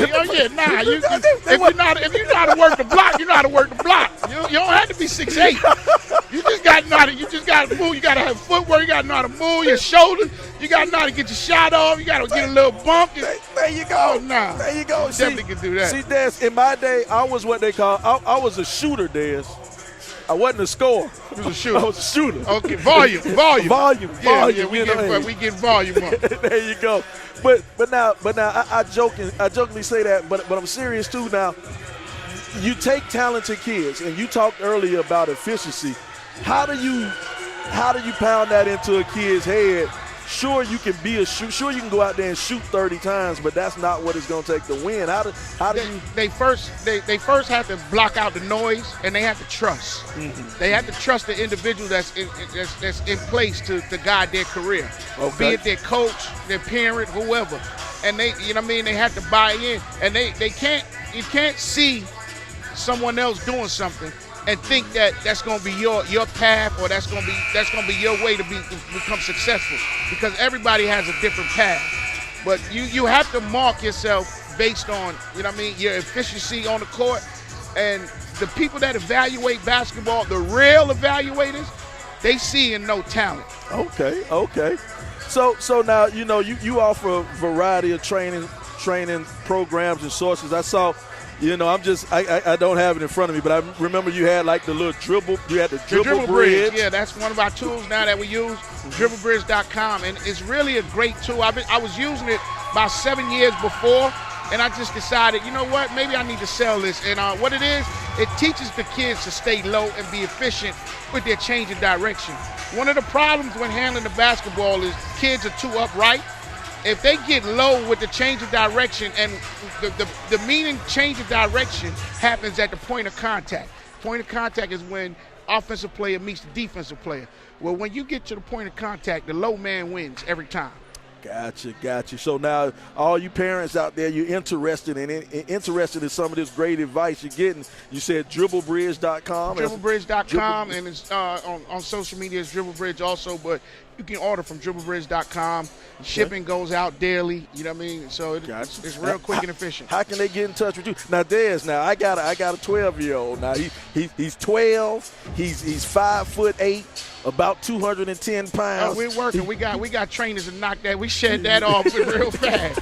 Nah, if you know how to work the block, you know how to work the block. You don't have to be 6'8". You just got to move. You got to have footwork. You got to know how to move your shoulders. You got to know how to get your shot off. You got to get a little bump. There you go. Oh, nah. There you go. Definitely can do that. See, Des, in my day, I was what they call I was a shooter, Des. I wasn't a scorer. You was a shooter. I was a shooter. Okay, volume. Yeah, we get volume up. There you go. But now I jokingly say that, but I'm serious too. Now, you take talented kids, and you talked earlier about efficiency. How do you pound that into a kid's head? Sure, you can be sure you can go out there and shoot 30 times, but that's not what it's going to take to win. They first have to block out the noise, and they have to trust. Mm-hmm. They have to trust the individual that's in place to guide their career, be it their coach, their parent, whoever. And they, you know what I mean, they have to buy in, and you can't see someone else doing something and think that that's going to be your path, or that's going to be your way to become successful, because everybody has a different path. But you have to mark yourself based on, you know what I mean, your efficiency on the court. And the people that evaluate basketball, the real evaluators, they see and know talent. Okay. So now, you know, you offer a variety of training programs and sources. I saw. You know, I don't have it in front of me, but I remember you had like the little dribble. You had the dribble bridge. Yeah, that's one of our tools now that we use, dribblebridge.com, and it's really a great tool. I was using it about 7 years before, and I just decided, you know what, maybe I need to sell this. And what it is, it teaches the kids to stay low and be efficient with their change of direction. One of the problems when handling the basketball is kids are too upright. If they get low with the change of direction, and the meaning change of direction happens at the point of contact. Point of contact is when offensive player meets the defensive player. Well, when you get to the point of contact, the low man wins every time. Gotcha. So now, all you parents out there, you're interested in some of this great advice you're getting. You said dribblebridge.com. Dribblebridge.com, and it's on social media. It's dribblebridge also, but you can order from dribblebridge.com. Okay. Shipping goes out daily. You know what I mean? So it's real quick and efficient. How can they get in touch with you? Now, Des, I got a 12-year-old. Now he's 12. He's 5'8", about 210 pounds. We're working. We got trainers to knock that. We shed that off real fast.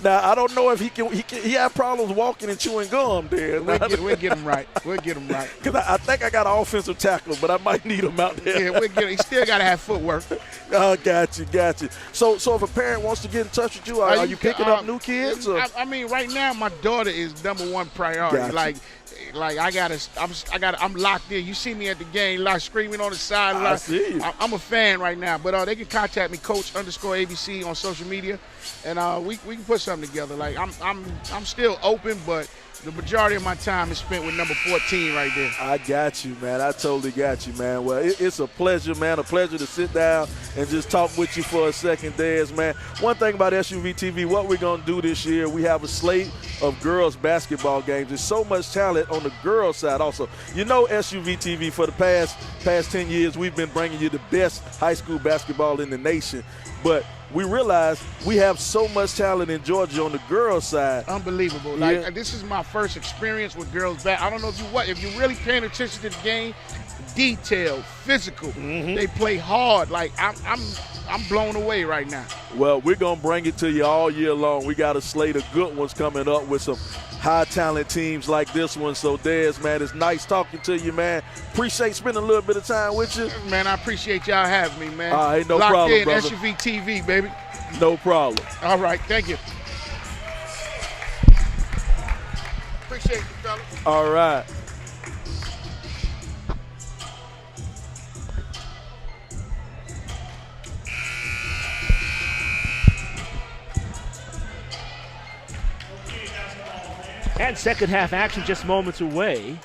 Now, I don't know if he have problems walking and chewing gum, Des. We'll get him right. Because I think I got an offensive tackler, but I might need him out there. Yeah, we'll get him. He still got to have footwork. Oh, got you. So if a parent wants to get in touch with you, are you picking up new kids? Or? I mean, right now my daughter is number one priority. Gotcha. Like I'm locked in. You see me at the game, like screaming on the sideline. I see you. I'm a fan right now, but they can contact me, Coach_ABC on social media, and we can put something together. Like I'm still open, but the majority of my time is spent with number 14 right there. I got you, man. I totally got you, man. Well, it's a pleasure, man. A pleasure to sit down and just talk with you for a second, Dez, man. One thing about SUVtv, what we're going to do this year, we have a slate of girls basketball games. There's so much talent on the girls side also. You know, SUVtv, for the past 10 years, we've been bringing you the best high school basketball in the nation. But we realize we have so much talent in Georgia on the girls' side. Unbelievable. Yeah. Like, this is my first experience with girls back. I don't know if you're really paying attention to the game, detailed, physical. They play hard. Like, I'm blown away right now. Well, we're going to bring it to you all year long. We got a slate of good ones coming up with some high-talent teams like this one. So, Dez, man, it's nice talking to you, man. Appreciate spending a little bit of time with you. Man, I appreciate y'all having me, man. All right, no Locked problem, in, brother. SUVtv, baby. No problem. All right, thank you. Appreciate you, fellas. All right. And second half action just moments away.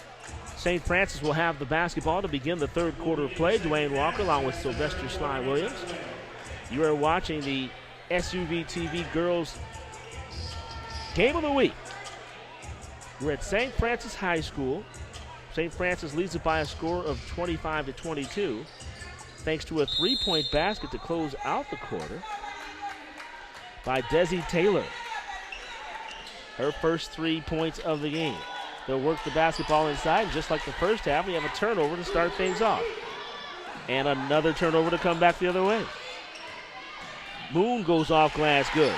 St. Francis will have the basketball to begin the third quarter of play. Dwayne Walker along with Sylvester Sly Williams. You are watching the SUVtv Girls Game of the Week. We're at St. Francis High School. St. Francis leads it by a score of 25-22, thanks to a three-point basket to close out the quarter by Desi Taylor. Her first 3 points of the game. They'll work the basketball inside, and just like the first half, we have a turnover to start things off. And another turnover to come back the other way. Moon goes off glass good.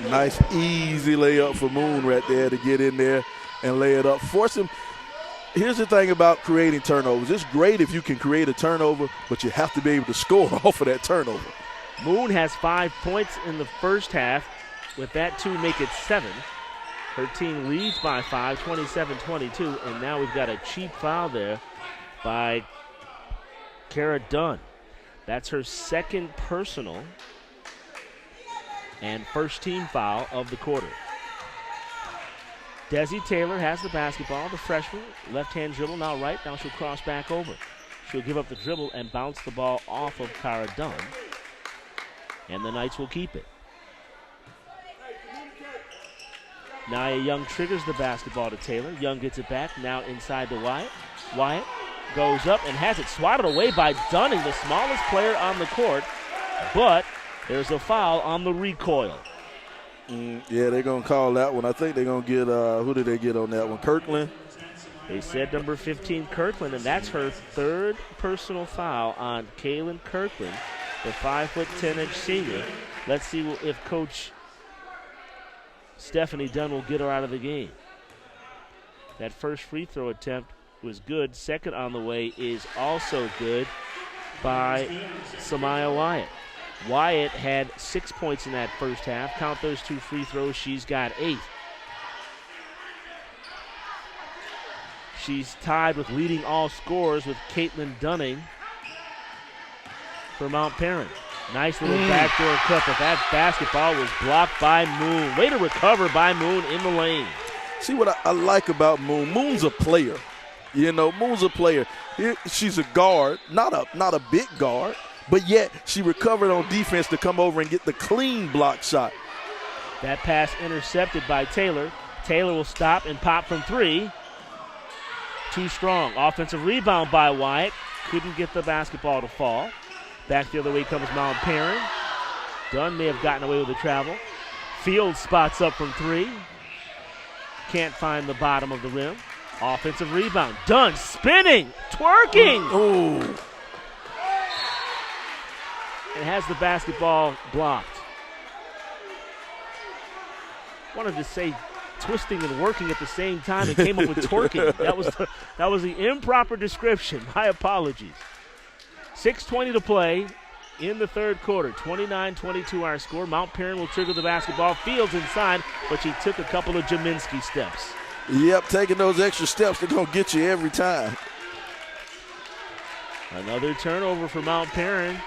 Nice, easy layup for Moon right there to get in there and lay it up. Force him. Here's the thing about creating turnovers. It's great if you can create a turnover, but you have to be able to score off of that turnover. Moon has 5 points in the first half. With that, 2 make it 7. Her team leads by 5, 27-22, and now we've got a cheap foul there by Kara Dunn. That's her second personal and first team foul of the quarter. Desi Taylor has the basketball, the freshman. Left-hand dribble, now right. Now she'll cross back over. She'll give up the dribble and bounce the ball off of Kara Dunn. And the Knights will keep it. Nia Young triggers the basketball to Taylor. Young gets it back, now inside to Wyatt. Wyatt goes up and has it swatted away by Dunning, the smallest player on the court. But there's a foul on the recoil. Yeah, they're going to call that one. I think they're going to get, who did they get on that one? Kirkland? They said number 15, Kirkland, and that's her third personal foul on Kaylin Kirkland, the 5'10" senior. Let's see if Coach Stephanie Dunn will get her out of the game. That first free throw attempt was good. Second on the way is also good by Samaya Wyatt. Wyatt had 6 points in that first half. Count those 2 free throws, she's got 8. She's tied with leading all scorers with Caitlin Dunning for Mount Paran. Nice little backdoor cut, but that basketball was blocked by Moon. Way to recover by Moon in the lane. See what I like about Moon? Moon's a player. You know, Moon's a player. She's a guard, not a big guard, but yet she recovered on defense to come over and get the clean block shot. That pass intercepted by Taylor. Taylor will stop and pop from 3. Too strong. Offensive rebound by Wyatt. Couldn't get the basketball to fall. Back the other way comes Mount Paran. Dunn may have gotten away with the travel. Fields spots up from 3. Can't find the bottom of the rim. Offensive rebound. Dunn spinning, twerking. Ooh. And has the basketball blocked. Wanted to say twisting and working at the same time and came up with twerking. That was the improper description. My apologies. 6:20 to play in the third quarter. 29-22 our score. Mount Paran will trigger the basketball. Fields inside, but she took a couple of Jaminski steps. Yep, taking those extra steps, they're going to get you every time. Another turnover for Mount Paran.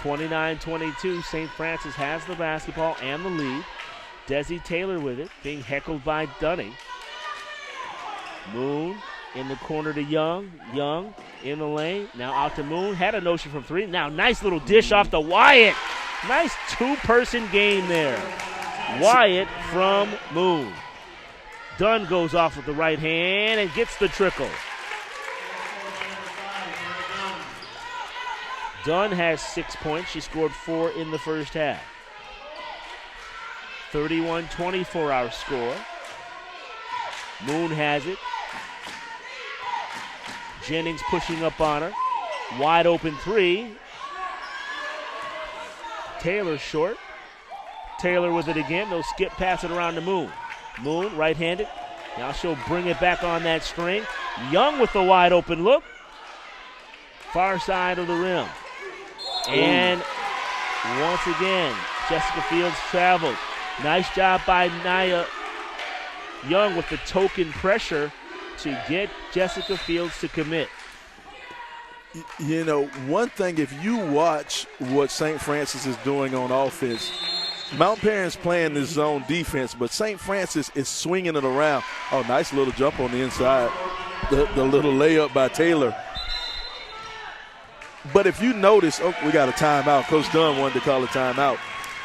29-22. St. Francis has the basketball and the lead. Desi Taylor with it, being heckled by Dunning. Moon in the corner to Young. Young in the lane. Now out to Moon. Had a notion from 3. Now nice little dish off to Wyatt. Nice two-person game there. Wyatt from Moon. Dunn goes off with the right hand and gets the trickle. Dunn has 6 points. She scored 4 in the first half. 31-24 our score. Moon has it. Jennings pushing up on her. Wide open 3. Taylor short. Taylor with it again. They'll skip pass it around to Moon. Moon right-handed. Now she'll bring it back on that string. Young with the wide open look. Far side of the rim. And once again, Jessica Fields traveled. Nice job by Nia Young with the token pressure to get Jessica Fields to commit. You know, one thing, if you watch what St. Francis is doing on offense, Mount Paran's playing this zone defense, but St. Francis is swinging it around. Oh, nice little jump on the inside. The little layup by Taylor. But if you notice, we got a timeout. Coach Dunn wanted to call a timeout.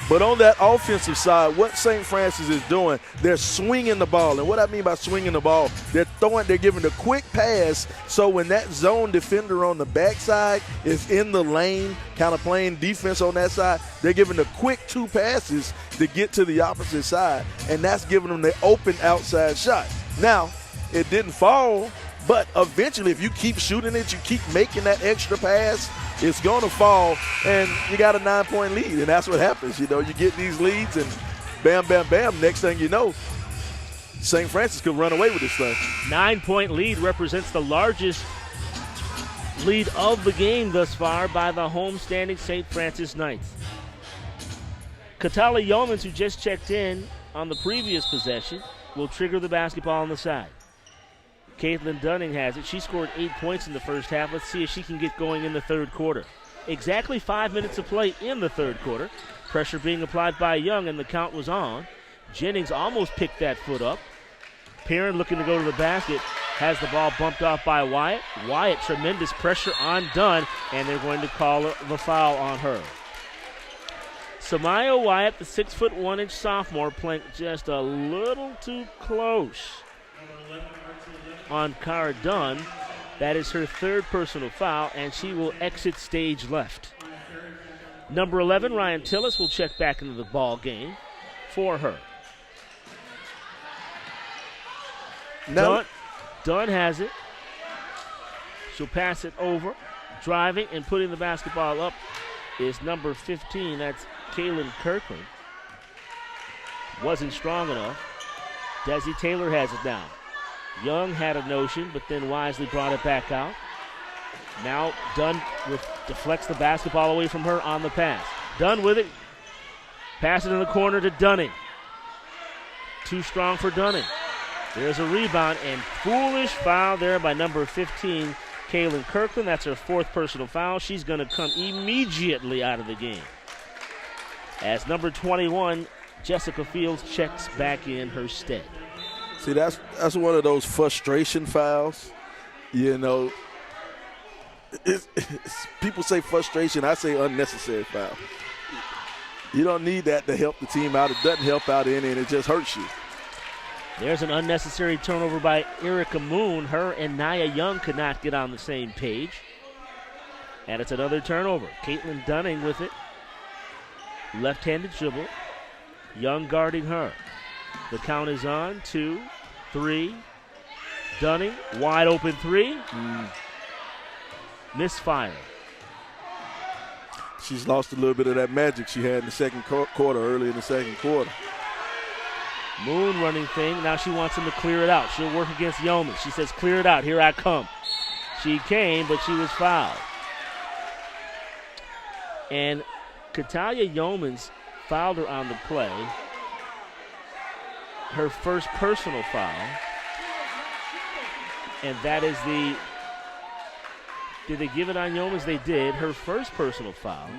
But on that offensive side, what St. Francis is doing, they're swinging the ball. And what I mean by swinging the ball, they're giving the quick pass, so when that zone defender on the backside is in the lane, kind of playing defense on that side, they're giving the quick 2 passes to get to the opposite side, and that's giving them the open outside shot. Now, it didn't fall, but eventually if you keep shooting it, you keep making that extra pass, it's going to fall, and you got a 9-point lead, and that's what happens. You know, you get these leads, and bam, bam, bam, next thing you know, St. Francis could run away with this thing. 9-point lead represents the largest lead of the game thus far by the homestanding St. Francis Knights. Katala Yeomans, who just checked in on the previous possession, will trigger the basketball on the side. Caitlin Dunning has it. She scored 8 points in the first half. Let's see if she can get going in the third quarter. Exactly 5 minutes of play in the third quarter. Pressure being applied by Young, and the count was on. Jennings almost picked that foot up. Paran looking to go to the basket. Has the ball bumped off by Wyatt. Wyatt, tremendous pressure on Dunn, and they're going to call the foul on her. Samaya Wyatt, the 6'1" sophomore, playing just a little too close on Cara Dunn. That is her 3rd personal foul, and she will exit stage left. Number 11, Ryan Tillis, will check back into the ball game for her. Dunn has it. She'll pass it over. Driving and putting the basketball up is number 15. That's Kaylin Kirkland. Wasn't strong enough. Desi Taylor has it now. Young had a notion, but then wisely brought it back out. Now Dunn deflects the basketball away from her on the pass. Dunn with it. Pass it in the corner to Dunning. Too strong for Dunning. There's a rebound, and foolish foul there by number 15, Kaylin Kirkland. That's her 4th personal foul. She's going to come immediately out of the game. As number 21, Jessica Fields, checks back in her stead. See, that's one of those frustration fouls. You know, people say frustration. I say unnecessary foul. You don't need that to help the team out. It doesn't help out any, and it just hurts you. There's an unnecessary turnover by Erica Moon. Her and Nia Young could not get on the same page. And it's another turnover. Caitlin Dunning with it. Left-handed dribble. Young guarding her. The count is on. 2, 3. Dunning, wide open 3. Misfire. She's lost a little bit of that magic she had in the second quarter, early in the second quarter. Moon running thing. Now she wants him to clear it out. She'll work against Yeomans. She says, clear it out. Here I come. She came, but she was fouled. And Katalia Yeomans fouled her on the play. Her first personal foul. And that is the... Did they give it on Yeomans? They did. Her first personal foul.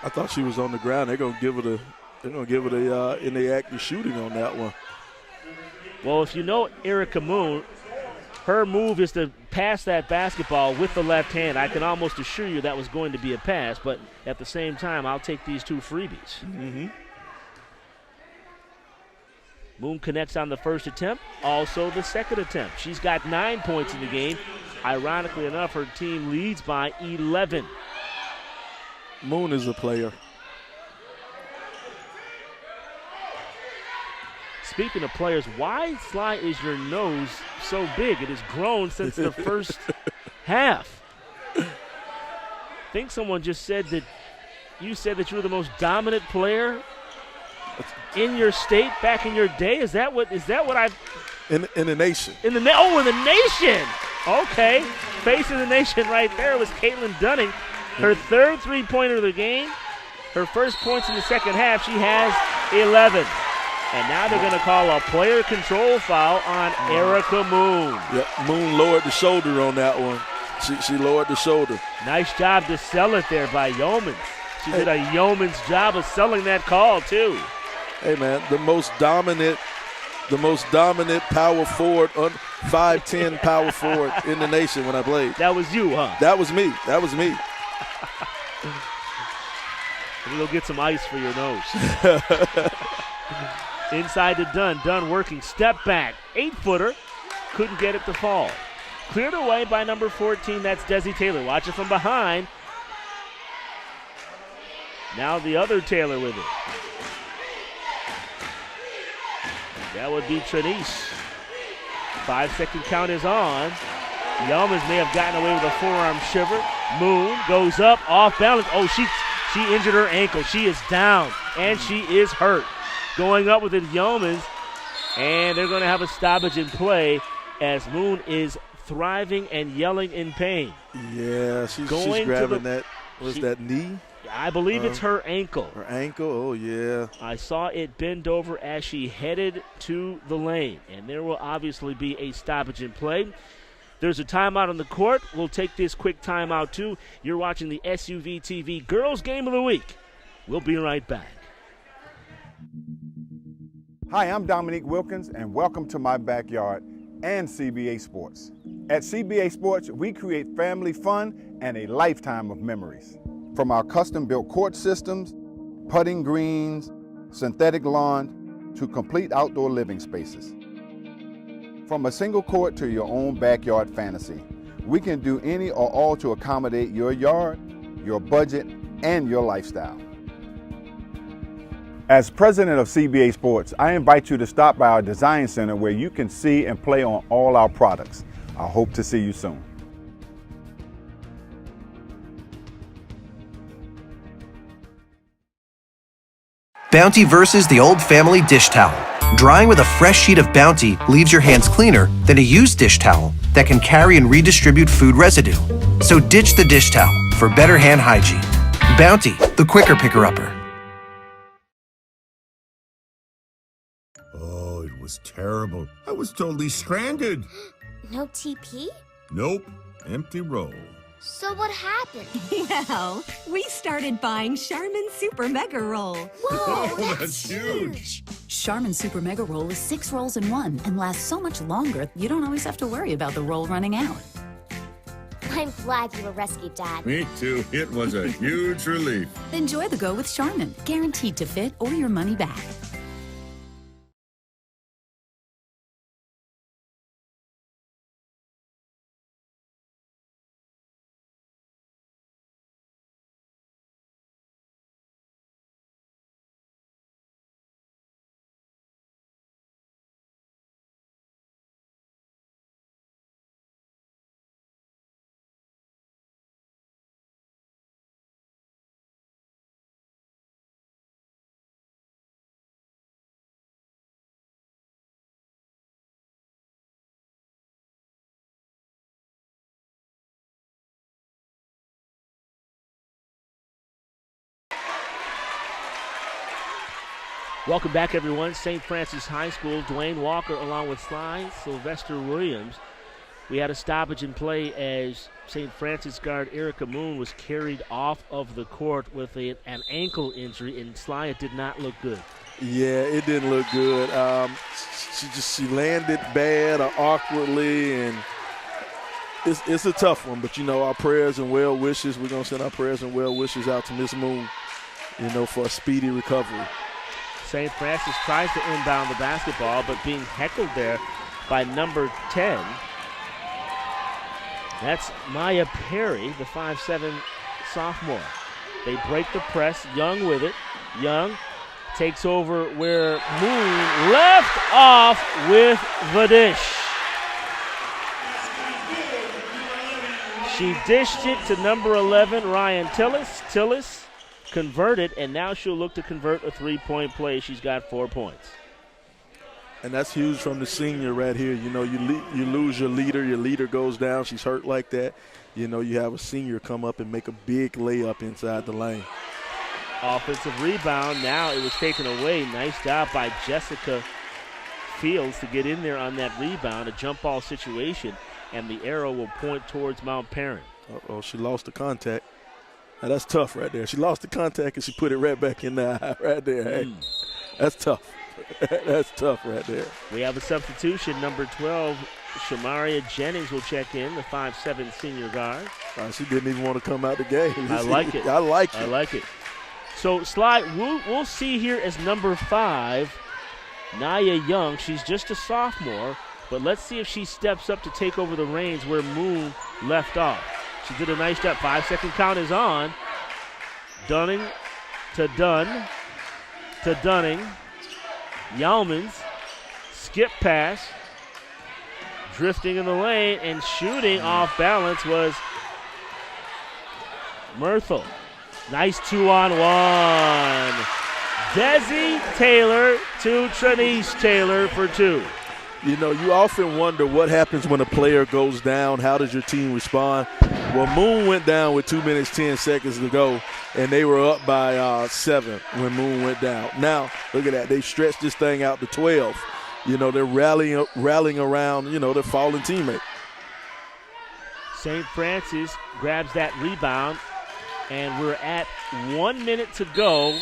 I thought she was on the ground. They're going to give her They're going to give it a in the act of shooting on that one. Well, if you know Erica Moon, her move is to pass that basketball with the left hand. I can almost assure you that was going to be a pass, but at the same time, I'll take these 2 freebies. Mm-hmm. Moon connects on the first attempt, also the second attempt. She's got 9 points in the game. Ironically enough, her team leads by 11. Moon is a player. Speaking of players, why, Sly, is your nose so big? It has grown since the first half. I think someone just said that you said that you were the most dominant player in your state back in your day. Is that what I've in the nation? In the nation. Okay, face of the nation right there was Caitlin Dunning. Her 3rd three-pointer of the game. Her first points in the second half. She has 11. And now they're going to call a player control foul on Erica Moon. Yep, Moon lowered the shoulder on that one. She lowered the shoulder. Nice job to sell it there by Yeomans. She did a yeoman's job of selling that call, too. Hey, man, the most dominant power forward, 5'10" power forward in the nation when I played. That was you, huh? That was me. We'll get some ice for your nose. Inside to Dunn. Dunn working. Step back. 8-footer. Couldn't get it to fall. Cleared away by number 14. That's Desi Taylor. Watch it from behind. Now the other Taylor with it. That would be Trinice. 5-second count is on. Yeomans may have gotten away with a forearm shiver. Moon goes up, off balance. Oh, she injured her ankle. She is down, and she is hurt. Going up with it, Yeomans, and they're going to have a stoppage in play as Moon is thriving and yelling in pain. Yeah, she's grabbing that. Was that knee? I believe it's her ankle. Her ankle? Oh, yeah. I saw it bend over as she headed to the lane, and there will obviously be a stoppage in play. There's a timeout on the court. We'll take this quick timeout, too. You're watching the SUVtv Girls Game of the Week. We'll be right back. Hi, I'm Dominique Wilkins, and welcome to my backyard and CBA Sports. At CBA Sports, we create family fun and a lifetime of memories. From our custom-built court systems, putting greens, synthetic lawn, to complete outdoor living spaces. From a single court to your own backyard fantasy, we can do any or all to accommodate your yard, your budget, and your lifestyle. As president of CBA Sports, I invite you to stop by our design center where you can see and play on all our products. I hope to see you soon. Bounty versus the old family dish towel. Drying with a fresh sheet of Bounty leaves your hands cleaner than a used dish towel that can carry and redistribute food residue. So ditch the dish towel for better hand hygiene. Bounty, the quicker picker-upper. Oh, it was terrible. I was totally stranded. No TP? Nope, empty roll. So what happened? Well, we started buying Charmin Super Mega Roll. Whoa, That's huge. Charmin Super Mega Roll is 6 rolls in one and lasts so much longer, you don't always have to worry about the roll running out. I'm glad you were rescued, Dad. Me too. It was a huge relief. Enjoy the go with Charmin, guaranteed to fit or your money back. Welcome back, everyone. St. Francis High School, Dwayne Walker along with Sly Sylvester Williams We had a stoppage in play as St. Francis guard Erica Moon was carried off of the court with an ankle injury, and Sly, it did not look good. Yeah, it didn't look good. She landed bad or awkwardly, and it's a tough one. But, our prayers and well wishes, we're going to send our prayers and well wishes out to Miss Moon, for a speedy recovery. St. Francis tries to inbound the basketball, but being heckled there by number 10. That's Maya Perry, the 5'7" sophomore. They break the press. Young with it. Young takes over where Moon left off with the dish. She dished it to number 11, Ryan Tillis. Tillis converted, and now she'll look to convert a three-point play. She's got 4 points. And that's huge from the senior right here. You lose your leader goes down. She's hurt like that. You have a senior come up and make a big layup inside the lane. Offensive rebound. Now it was taken away. Nice job by Jessica Fields to get in there on that rebound, a jump ball situation, and the arrow will point towards Mount Paran. Uh-oh, she lost the contact. Now that's tough right there. She lost the contact and she put it right back in the eye right there. Hey, that's tough. That's tough right there. We have a substitution. Number 12, Shamaria Jennings will check in, the 5'7" senior guard. She didn't even want to come out the game. I like it. I like it. I like it. So, Sly, we'll see here as number 5, Naya Young. She's just a sophomore, but let's see if she steps up to take over the reins where Moon left off. She did a nice job. 5-second count is on. Dunning to Dunn to Dunning. Yalmans, skip pass, drifting in the lane and shooting off balance was Myrtle. Nice 2-on-1. Desi Taylor to Trinice Taylor for 2. You often wonder what happens when a player goes down. How does your team respond? Well, Moon went down with 2 minutes, 10 seconds to go, and they were up by 7 when Moon went down. Now, look at that. They stretched this thing out to 12. They're rallying around, their fallen teammate. St. Francis grabs that rebound, and we're at 1 minute to go.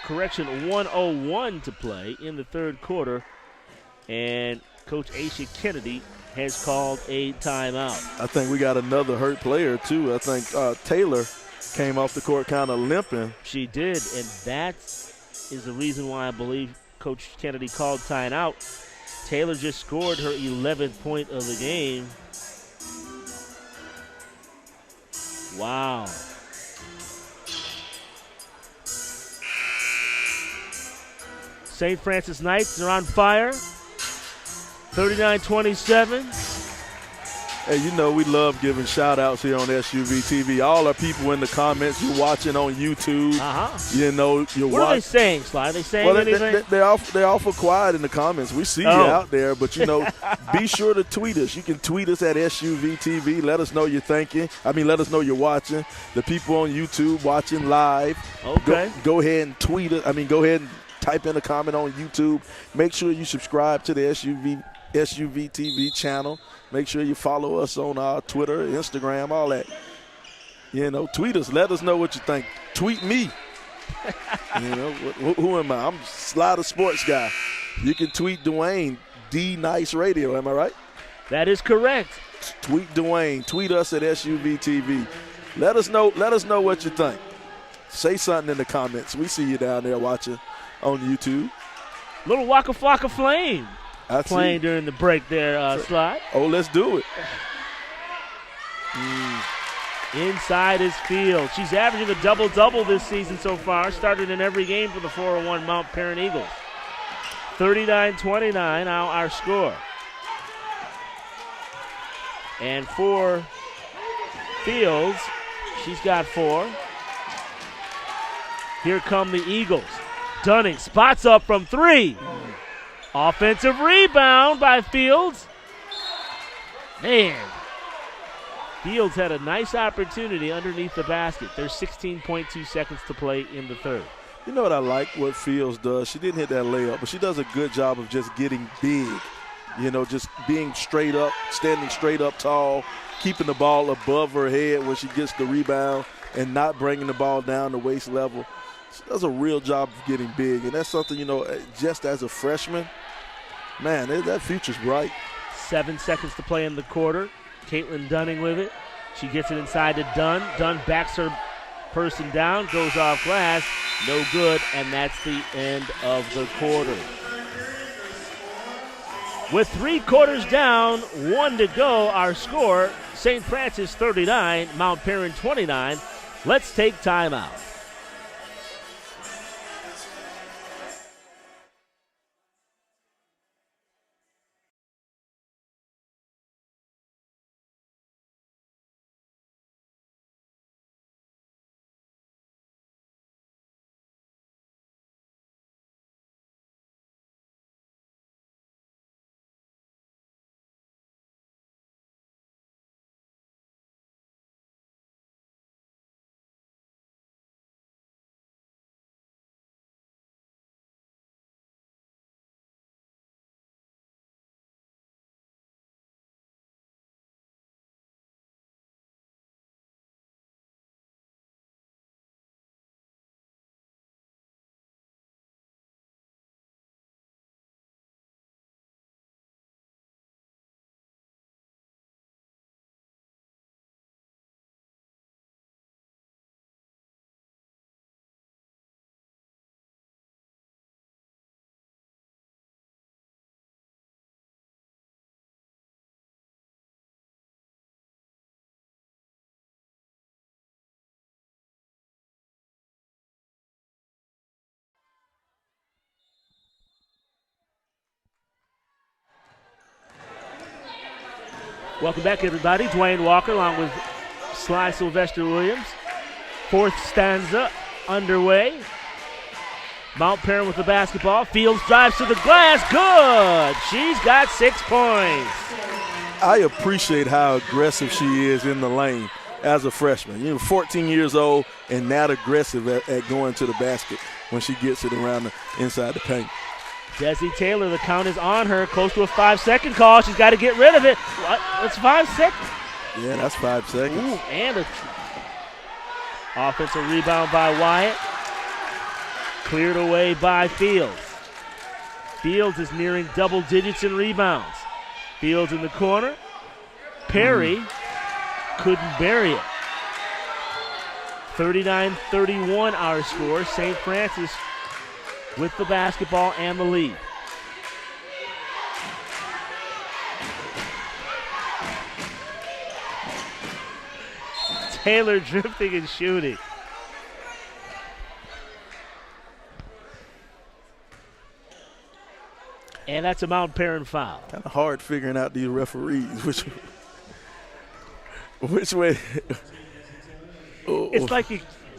1:01 to play in the third quarter. And Coach Aisha Kennedy has called a timeout. I think we got another hurt player, too. I think Taylor came off the court kind of limping. She did, and that is the reason why I believe Coach Kennedy called timeout. Taylor just scored her 11th point of the game. Wow. St. Francis Knights are on fire. 39-27. Hey, we love giving shout-outs here on SUVtv. All our people in the comments, you're watching on YouTube. You're watching. What are they saying, Sly? Are they saying anything? They're awful quiet in the comments. We see you out there, but, be sure to tweet us. You can tweet us at SUVtv. Let us know you're thinking. Let us know you're watching. The people on YouTube watching live. Okay. Go ahead and tweet it. Go ahead and type in a comment on YouTube. Make sure you subscribe to the SUVtv channel. Make sure you follow us on our Twitter, Instagram, all that. Tweet us. Let us know what you think. Tweet me. Who am I? I'm Sly the Sports Guy. You can tweet Dwayne, D Nice Radio. Am I right? That is correct. Tweet Dwayne. Tweet us at SUVtv. Let us know what you think. Say something in the comments. We see you down there watching on YouTube. Little Waka Flocka Flame playing during the break there, Sly. Oh, let's do it. Inside his field. She's averaging a double-double this season so far. Started in every game for the 401 Mount Paran Eagles. 39-29 now our score. And for Fields, she's got 4. Here come the Eagles. Dunning spots up from 3. Offensive rebound by Fields. Man, Fields had a nice opportunity underneath the basket. There's 16.2 seconds to play in the third. You know what I like what Fields does? She didn't hit that layup, but she does a good job of just getting big. You know, just being straight up, standing straight up tall, keeping the ball above her head when she gets the rebound and not bringing the ball down to waist level. She does a real job of getting big, and that's something, you know, just as a freshman, man, that future's bright. 7 seconds to play in the quarter. Caitlin Dunning with it. She gets it inside to Dunn. Dunn backs her person down, goes off glass, no good, and that's the end of the quarter. With 3 quarters down, 1 to go, our score, St. Francis 39, Mount Paran 29. Let's take time out. Welcome back, everybody. Dwayne Walker along with Sly Sylvester Williams. 4th stanza underway. Mount Paran with the basketball. Fields drives to the glass. Good. She's got 6 points. I appreciate how aggressive she is in the lane as a freshman. You know, 14 years old and that aggressive at going to the basket when she gets it around the inside the paint. Desi Taylor, the count is on her, close to a 5-second call. She's got to get rid of it. What? It's 5 seconds. Yeah, that's 5 seconds. Ooh, and a offensive rebound by Wyatt. Cleared away by Fields. Fields is nearing double digits in rebounds. Fields in the corner. Perry couldn't bury it. 39-31 our score. St. Francis with the basketball and the lead. Taylor drifting and shooting. And that's a Mount Paran foul. Kind of hard figuring out these referees. Which way? It's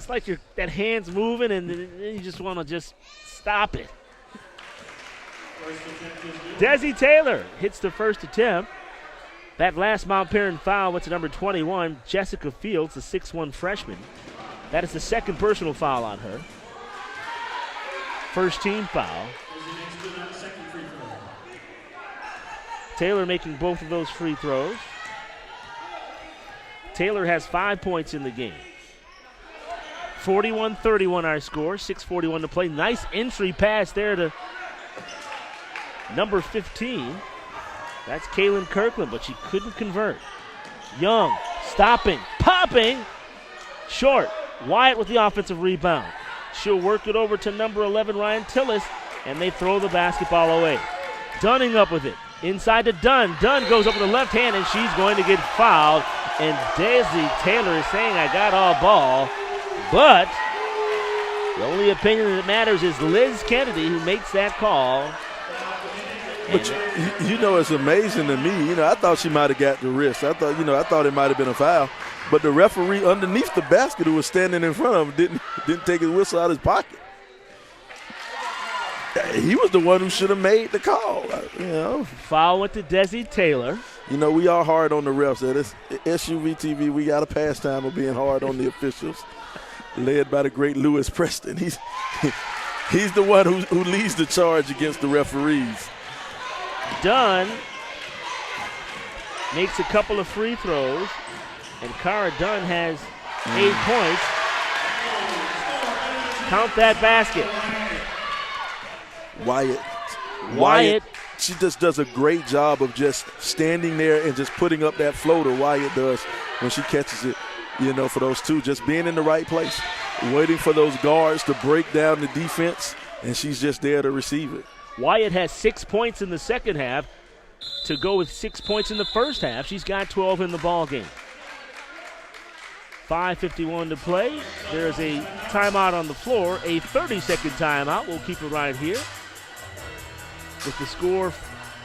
like that hand's moving and then you just want to just stop it. Desi Taylor hits the first attempt. That last Mount Paran foul went to number 21, Jessica Fields, the 6'1 freshman. That is the second personal foul on her. First team foul. Taylor making both of those free throws. Taylor has 5 points in the game. 41-31 our score, 6:41 to play. Nice entry pass there to number 15. That's Kaylin Kirkland, but she couldn't convert. Young, stopping, popping, short. Wyatt with the offensive rebound. She'll work it over to number 11, Ryan Tillis, and they throw the basketball away. Dunning up with it. Inside to Dunn. Dunn goes up with the left hand, and she's going to get fouled. And Desi Taylor is saying, I got all ball. But the only opinion that matters is Liz Kennedy, who makes that call. But you know, it's amazing to me. You know, I thought she might have got the wrist. I thought it might have been a foul. But the referee underneath the basket who was standing in front of him didn't take his whistle out of his pocket. He was the one who should have made the call. You know, foul went to Desi Taylor. You know, we are hard on the refs. At SUVtv, we got a pastime of being hard on the officials, led by the great Lewis Preston. He's the one who leads the charge against the referees. Dunn makes a couple of free throws, and Cara Dunn has 8 points. Count that basket. Wyatt, she just does a great job of just standing there and just putting up that floater. Wyatt does when she catches it, for those two, just being in the right place, waiting for those guards to break down the defense, and she's just there to receive it. Wyatt has 6 points in the second half to go with 6 points in the first half. She's got 12 in the ball game. 5:51 to play. There's a timeout on the floor, a 30-second timeout. We'll keep it right here. With the score,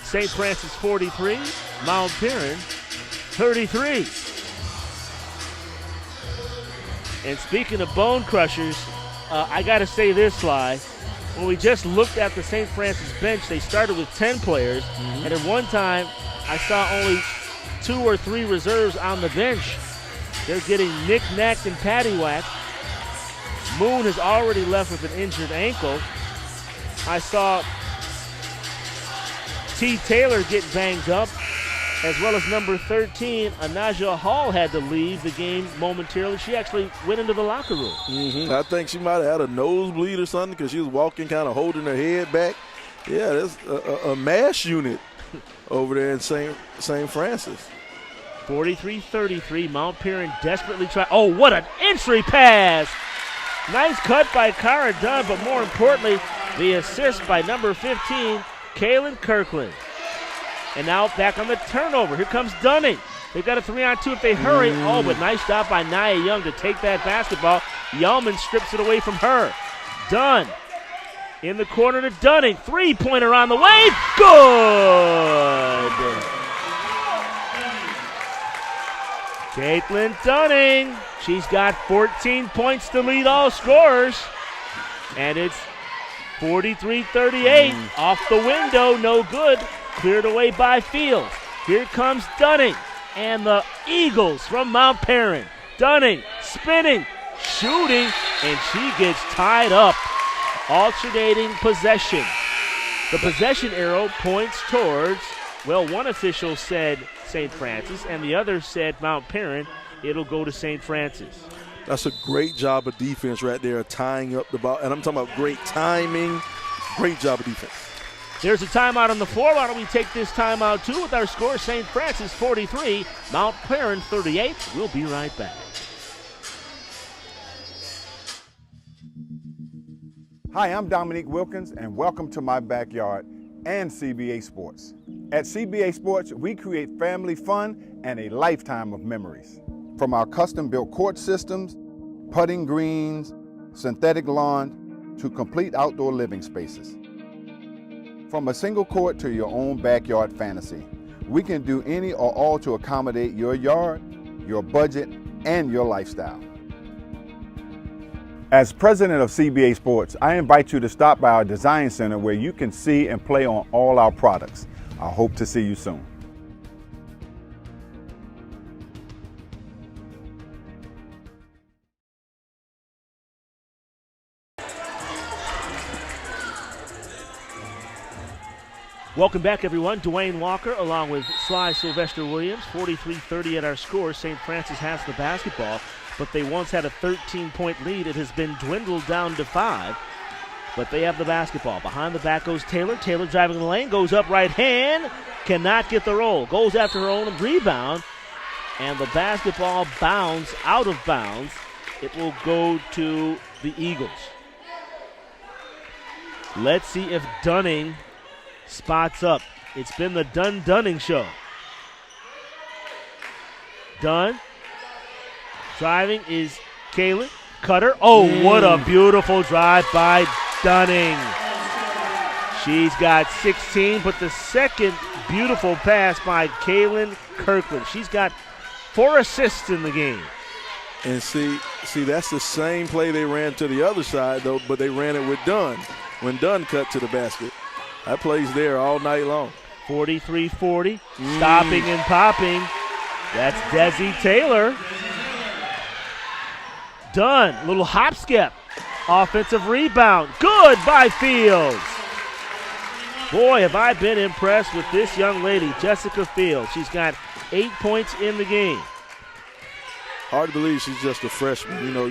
St. Francis 43, Mount Paran 33. And speaking of bone crushers, I got to say this, Sly. When we just looked at the St. Francis bench, they started with 10 players, and at one time I saw only 2 or 3 reserves on the bench. They're getting knick-knacked and paddywhacked. Moon has already left with an injured ankle. I saw T. Taylor get banged up, as well as number 13, Anaja Hall, had to leave the game momentarily. She actually went into the locker room. I think she might have had a nosebleed or something because she was walking kind of holding her head back. Yeah, there's a mass unit over there in St. Francis. 43-33, Mount Paran desperately try. Oh, what an entry pass! Nice cut by Cara Dunn, but more importantly, the assist by number 15, Kaylin Kirkland. And now back on the turnover. Here comes Dunning. They've got a 3-on-2 if they hurry. Oh, but nice job by Nia Young to take that basketball. Yeoman strips it away from her. Dunn in the corner to Dunning. Three-pointer on the way. Good! Caitlin Dunning. She's got 14 points to lead all scorers. And it's 43-38. Off the window, no good. Cleared away by Fields. Here comes Dunning. And the Eagles from Mount Paran. Dunning spinning, shooting, and she gets tied up. Alternating possession. The possession arrow points towards, well, one official said St. Francis, and the other said Mount Paran. It'll go to St. Francis. That's a great job of defense right there, tying up the ball. And I'm talking about great timing, great job of defense. There's a timeout on the floor. Why don't we take this timeout, too, with our score, St. Francis 43, Mount Paran 38. We'll be right back. Hi, I'm Dominique Wilkins, and welcome to my backyard and CBA Sports. At CBA Sports, we create family fun and a lifetime of memories. From our custom-built court systems, putting greens, synthetic lawn, to complete outdoor living spaces. From a single court to your own backyard fantasy, we can do any or all to accommodate your yard, your budget, and your lifestyle. As president of CBA Sports, I invite you to stop by our design center where you can see and play on all our products. I hope to see you soon. Welcome back, everyone. Dwayne Walker along with Sly Sylvester Williams. 43-30 at our score. St. Francis has the basketball, but they once had a 13-point lead. It has been dwindled down to 5, but they have the basketball. Behind the back goes Taylor. Taylor driving the lane, goes up right hand, cannot get the roll. Goes after her own rebound, and the basketball bounds out of bounds. It will go to the Eagles. Let's see if Dunning spots up. It's been the Dunning show. Dunn driving is Kaylin. Cutter. Oh, what a beautiful drive by Dunning. She's got 16, but the second beautiful pass by Kaylin Kirkland. She's got 4 assists in the game. And see, that's the same play they ran to the other side, though, but they ran it with Dunn when Dunn cut to the basket. That play's there all night long. 43-40, stopping and popping. That's Desi Taylor. Dunn, little hop skip. Offensive rebound. Good by Fields. Boy, have I been impressed with this young lady, Jessica Fields. She's got 8 points in the game. Hard to believe she's just a freshman. You know,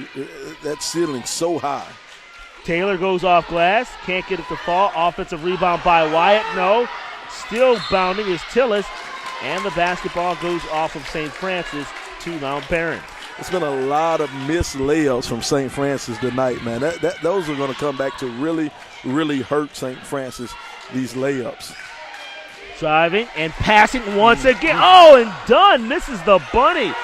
that ceiling's so high. Taylor goes off glass. Can't get it to fall. Offensive rebound by Wyatt. No. Still bounding is Tillis. And the basketball goes off of St. Francis to Mount Paran. It's been a lot of missed layups from St. Francis tonight, man. Those are going to come back to really, really hurt St. Francis, these layups. Driving and passing once again. Oh, and Dunn misses the bunny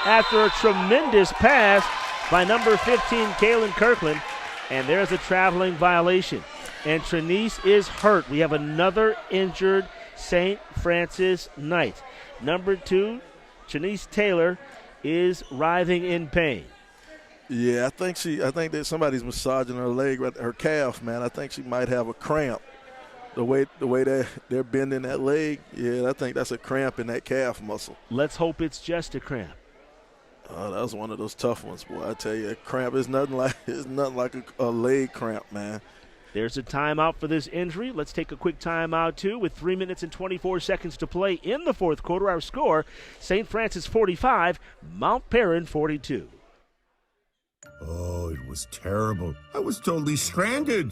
after a tremendous pass by number 15, Kaylin Kirkland. And there's a traveling violation. And Trinice is hurt. We have another injured St. Francis Knight. Number 2, Desi Taylor, is writhing in pain. Yeah, I think that somebody's massaging her leg, her calf, man. I think she might have a cramp. The way they're bending that leg, yeah, I think that's a cramp in that calf muscle. Let's hope it's just a cramp. Oh, that was one of those tough ones, boy. I tell you, a cramp is nothing like a leg cramp, man. There's a timeout for this injury. Let's take a quick timeout, too, with 3 minutes and 24 seconds to play in the fourth quarter. Our score, St. Francis 45, Mount Paran 42. Oh, it was terrible. I was totally stranded.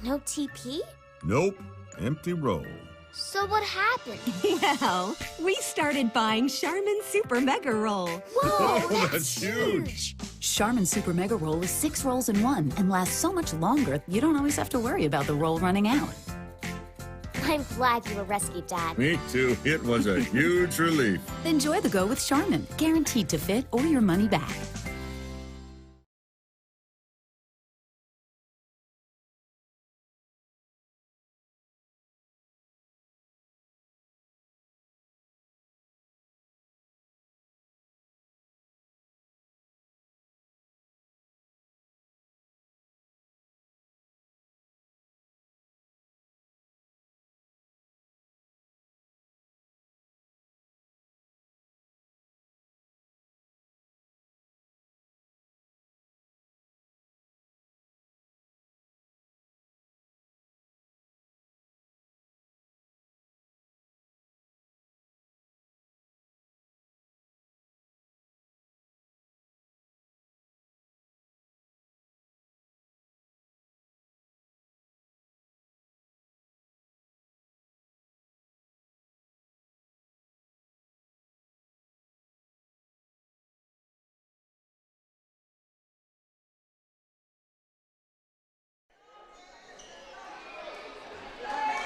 No TP? Nope. Empty roll. So what happened? Well, we started buying Charmin Super Mega Roll. Whoa, That's huge. Charmin Super Mega Roll is 6 rolls in one and lasts so much longer, you don't always have to worry about the roll running out. I'm glad you were rescued, Dad. Me too. It was a huge relief. Enjoy the go with Charmin, guaranteed to fit or your money back.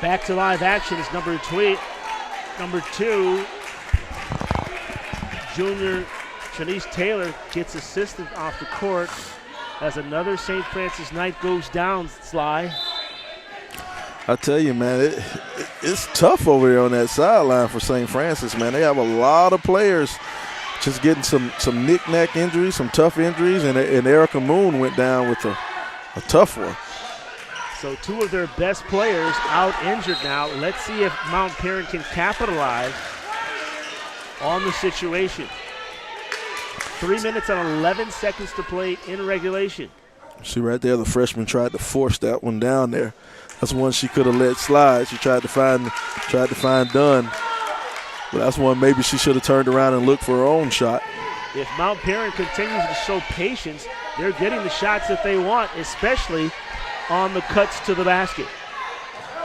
Back to live action is number 2, junior Desi Taylor gets assisted off the court as another St. Francis Knight goes down, Sly. I tell you, man, it's tough over there on that sideline for St. Francis, man. They have a lot of players just getting some knick-knack injuries, some tough injuries, and Erica Moon went down with a tough one. So 2 of their best players out injured now. Let's see if Mount Paran can capitalize on the situation. 3 minutes and 11 seconds to play in regulation. See right there, the freshman tried to force that one down there. That's one she could have let slide. She tried to find Dunn. But that's one maybe she should have turned around and looked for her own shot. If Mount Paran continues to show patience, they're getting the shots that they want, especially on the cuts to the basket.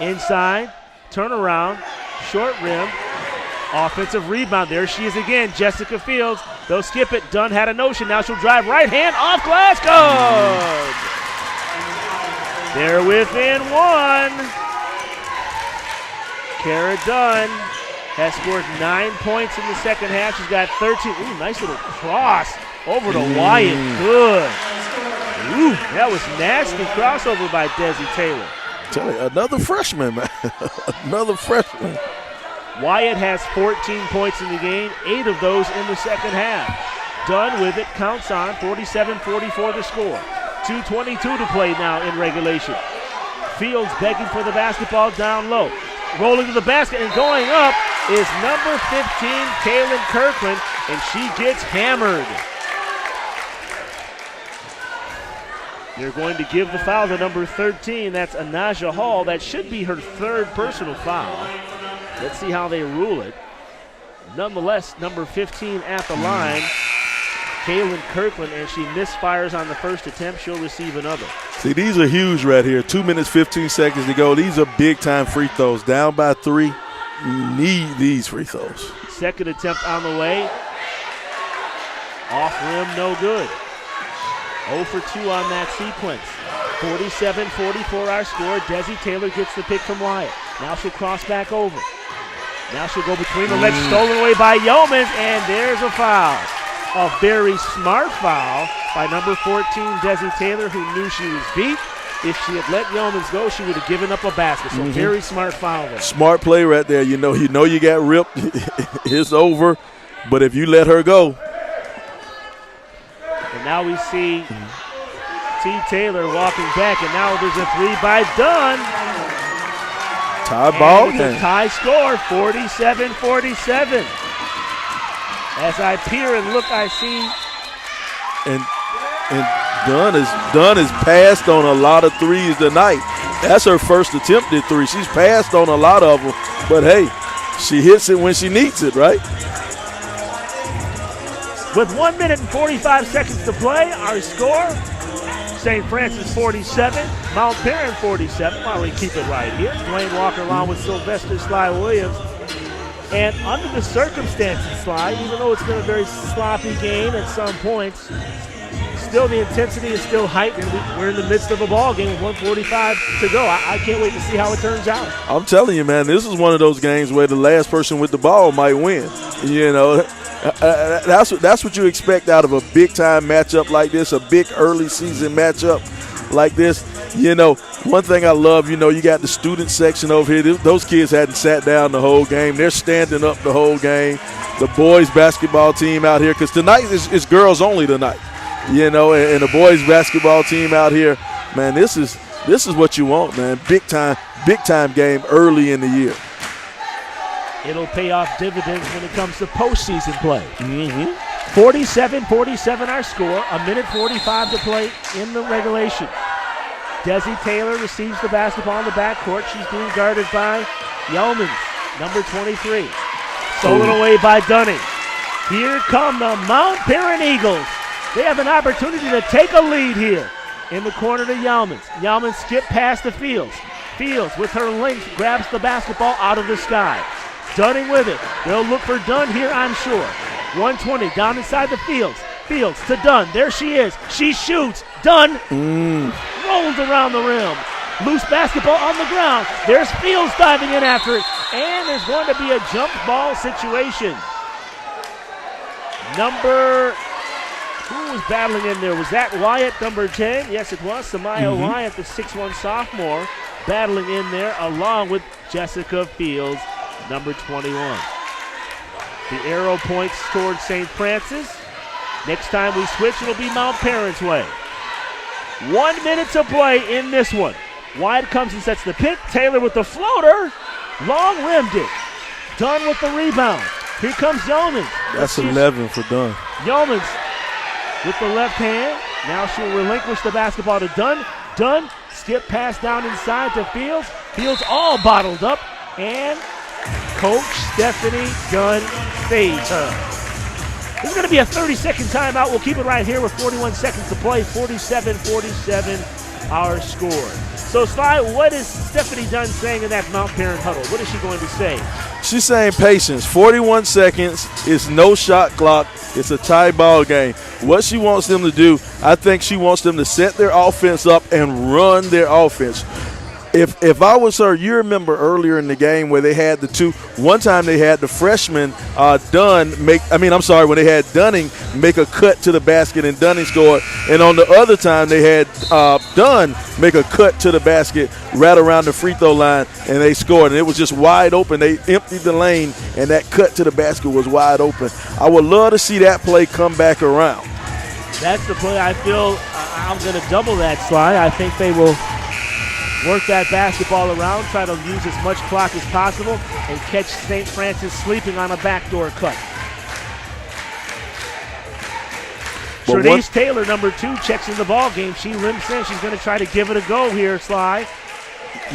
Inside, turn around, short rim, offensive rebound. There she is again, Jessica Fields. They'll skip it. Dunn had a notion. Now she'll drive right hand off glass. Good! They're within 1. Kara Dunn has scored 9 points in the second half. She's got 13. Ooh, nice little cross over to Wyatt. Good. Ooh, that was nasty crossover by Desi Taylor. Tell you, another freshman, man. Another freshman. Wyatt has 14 points in the game, 8 of those in the second half. Dunn with it, counts on, 47-44 the score. 2:22 to play now in regulation. Fields begging for the basketball down low. Rolling to the basket and going up is number 15, Kaylin Kirkland, and she gets hammered. They're going to give the foul to number 13. That's Anaja Hall. That should be her 3rd personal foul. Let's see how they rule it. Nonetheless, number 15 at the line, Kaylin Kirkland, and she misfires on the first attempt. She'll receive another. See, these are huge right here. 2 minutes, 15 seconds to go. These are big-time free throws. Down by 3, you need these free throws. Second attempt on the way. Off rim, no good. 0 for 2 on that sequence. 47-44 our score. Desi Taylor gets the pick from Wyatt. Now she'll cross back over. Now she'll go between the legs, stolen away by Yeomans, and there's a foul. A very smart foul by number 14, Desi Taylor, who knew she was beat. If she had let Yeomans go, she would have given up a basket. So very smart foul there. Smart play right there. You know you got ripped. It's over. But if you let her go. And now we see T. Taylor walking back, and now there's a 3 by Dunn. Tie ball and it's game. a tie score, 47-47. As I peer and look, I see. And Dunn has passed on a lot of threes tonight. That's her first attempted 3. She's passed on a lot of them, but hey, she hits it when she needs it, right? With 1 minute and 45 seconds to play, our score, St. Francis 47, Mount Paran 47. Why don't we keep it right here? Dwayne Walker along with Sylvester Sly Williams. And under the circumstances, Sly, even though it's been a very sloppy game at some points, still the intensity is still heightened. We're in the midst of a ball game with 1:45 to go. I can't wait to see how it turns out. I'm telling you, man, this is one of those games where the last person with the ball might win. You know, that's what you expect out of a big-time matchup like this, a big early season matchup like this. You know, one thing I love, you got the student section over here. Those kids hadn't sat down the whole game. They're standing up the whole game. The boys basketball team out here, because tonight is girls only tonight. And the boys basketball team out here, man, this is what you want, man. Big time game early in the year. It'll pay off dividends when it comes to postseason play. 47-47 our score, 1 minute 45 to play in the regulation. Desi Taylor receives the basketball in the backcourt. She's being guarded by Yeomans, number 23. Stolen away by Dunning. Here come the Mount Paran Eagles. They have an opportunity to take a lead here. In the corner to Yeomans. Yeomans skip past the Fields. Fields with her length grabs the basketball out of the sky. Dunning with it. They'll look for Dunn here, I'm sure. 120 down inside the Fields. Fields to Dunn. There she is. She shoots. Dunn rolls around the rim. Loose basketball on the ground. There's Fields diving in after it. And there's going to be a jump ball situation. Who was battling in there? Was that Wyatt, number 10? Yes, it was. Samaya Wyatt, the 6'1 sophomore, battling in there along with Jessica Fields, number 21. The arrow points towards St. Francis. Next time we switch, it'll be Mount Paran's way. 1 minute to play in this one. Wyatt comes and sets the pick. Taylor with the floater. Long rimmed it. Dunn with the rebound. Here comes Yeomans. That's 11 for Dunn. Yeomans with the left hand. Now she'll relinquish the basketball to Dunn. Dunn, skip pass down inside to Fields. Fields all bottled up. And Coach Stephanie Dunn fades her. This is going to be a 30-second timeout. We'll keep it right here with 41 seconds to play. 47-47 our score. So, Sly, what is Stephanie Dunn saying in that Mount Paran huddle? What is she going to say? She's saying patience. 41 seconds. It's no shot clock. It's a tie ball game. What she wants them to do, I think she wants them to set their offense up and run their offense. If I was her, you remember earlier in the game where they had one time they had the freshman when they had Dunning make a cut to the basket and Dunning scored. And on the other time they had Dunn make a cut to the basket right around the free throw line and they scored. And it was just wide open. They emptied the lane and that cut to the basket was wide open. I would love to see that play come back around. That's the play I feel I'm going to double that, Sly. I think they will work that basketball around, try to use as much clock as possible, and catch St. Francis sleeping on a backdoor cut. Trinice Taylor, number 2, checks in the ball game. She limps in. She's going to try to give it a go here, Sly.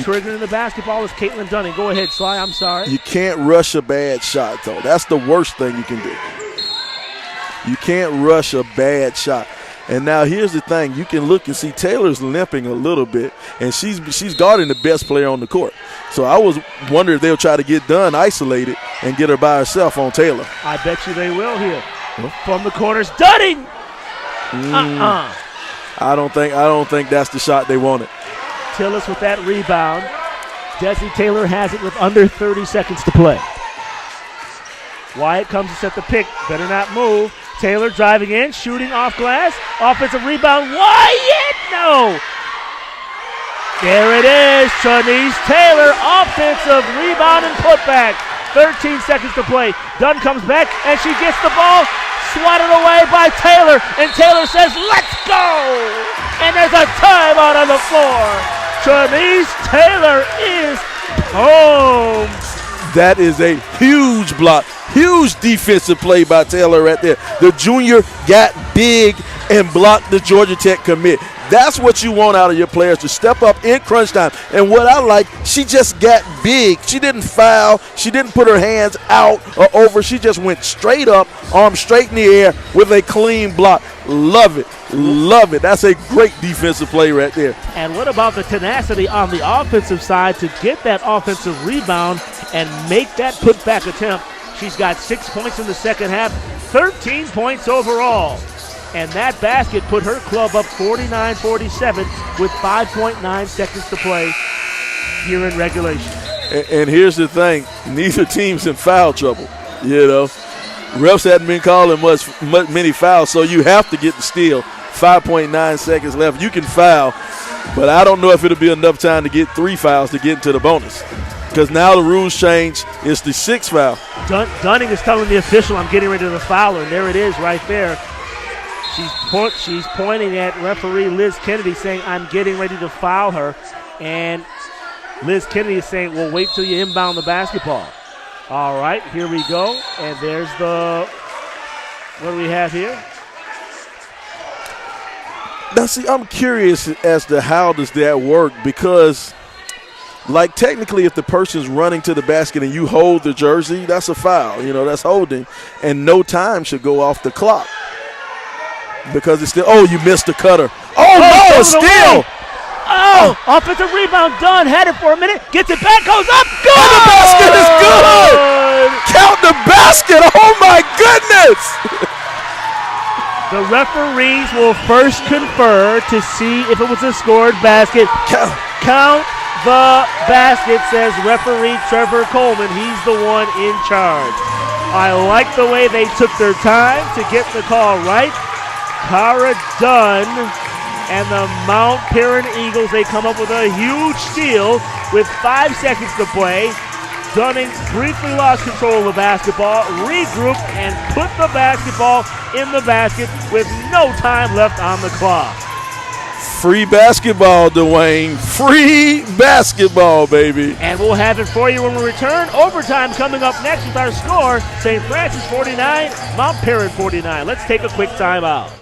Triggering the basketball is Caitlin Dunning. Go ahead, Sly. I'm sorry. You can't rush a bad shot, though. That's the worst thing you can do. You can't rush a bad shot. And now here's the thing. You can look and see Taylor's limping a little bit, and she's guarding the best player on the court. So I was wondering if they'll try to get Dunn isolated and get her by herself on Taylor. I bet you they will here. From the corners, Dunning! I don't think that's the shot they wanted. Tillis with that rebound. Desi Taylor has it with under 30 seconds to play. Wyatt comes to set the pick. Better not move. Taylor driving in, shooting off glass. Offensive rebound. Wyatt! No! There it is. Shanice Taylor. Offensive rebound and putback. 13 seconds to play. Dunn comes back, and she gets the ball. Swatted away by Taylor. And Taylor says, let's go! And there's a timeout on the floor. Shanice Taylor is home. That is a huge block. Huge defensive play by Taylor right there. The junior got big and blocked the Georgia Tech commit. That's what you want out of your players, to step up in crunch time. And what I like, she just got big. She didn't foul. She didn't put her hands out or over. She just went straight up, arms straight in the air with a clean block. Love it. Love it. That's a great defensive play right there. And what about the tenacity on the offensive side to get that offensive rebound and make that putback attempt? She's got 6 points in the second half, 13 points overall. And that basket put her club up 49-47 with 5.9 seconds to play here in regulation. And here's the thing. Neither team's in foul trouble, you know. Refs hadn't been calling many fouls, so you have to get the steal. 5.9 seconds left. You can foul, but I don't know if it'll be enough time to get 3 fouls to get into the bonus, because now the rules change. It's the 6th foul. Dunning is telling the official, I'm getting ready to foul her, and there it is right there. She's pointing at referee Liz Kennedy saying, I'm getting ready to foul her. And Liz Kennedy is saying, well, wait till you inbound the basketball. All right, here we go. And there's what do we have here? Now, see, I'm curious as to how does that work, because, like, technically if the person's running to the basket and you hold the jersey, that's a foul. You know, that's holding. And no time should go off the clock. Because it's still, you missed the cutter. No, steal! Offensive rebound, Dunn had it for a minute, gets it back, goes up, good! And the basket is good! Count the basket, oh my goodness! The referees will first confer to see if it was a scored basket. Count the basket, says referee Trevor Coleman. He's the one in charge. I like the way they took their time to get the call right. Cara Dunn and the Mount Paran Eagles, they come up with a huge steal with 5 seconds to play. Dunning briefly lost control of the basketball, regrouped, and put the basketball in the basket with no time left on the clock. Free basketball, Dwayne. Free basketball, baby. And we'll have it for you when we return. Overtime coming up next with our score. St. Francis 49, Mount Paran 49. Let's take a quick timeout.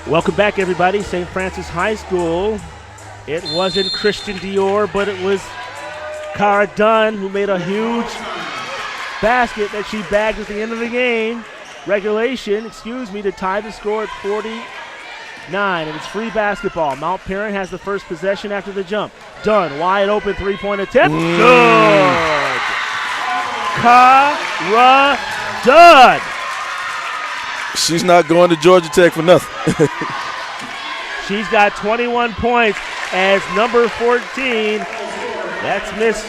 Welcome back, everybody. St. Francis High School. It wasn't Christian Dior, but it was Cara Dunn who made a huge basket that she bagged at the end of the game. Regulation, to tie the score at 9, and it's free basketball. Mount Paran has the first possession after the jump. Dunn, wide open three-point attempt. Good. Cara Dunn. She's not going to Georgia Tech for nothing. She's got 21 points as number 14. That's Miss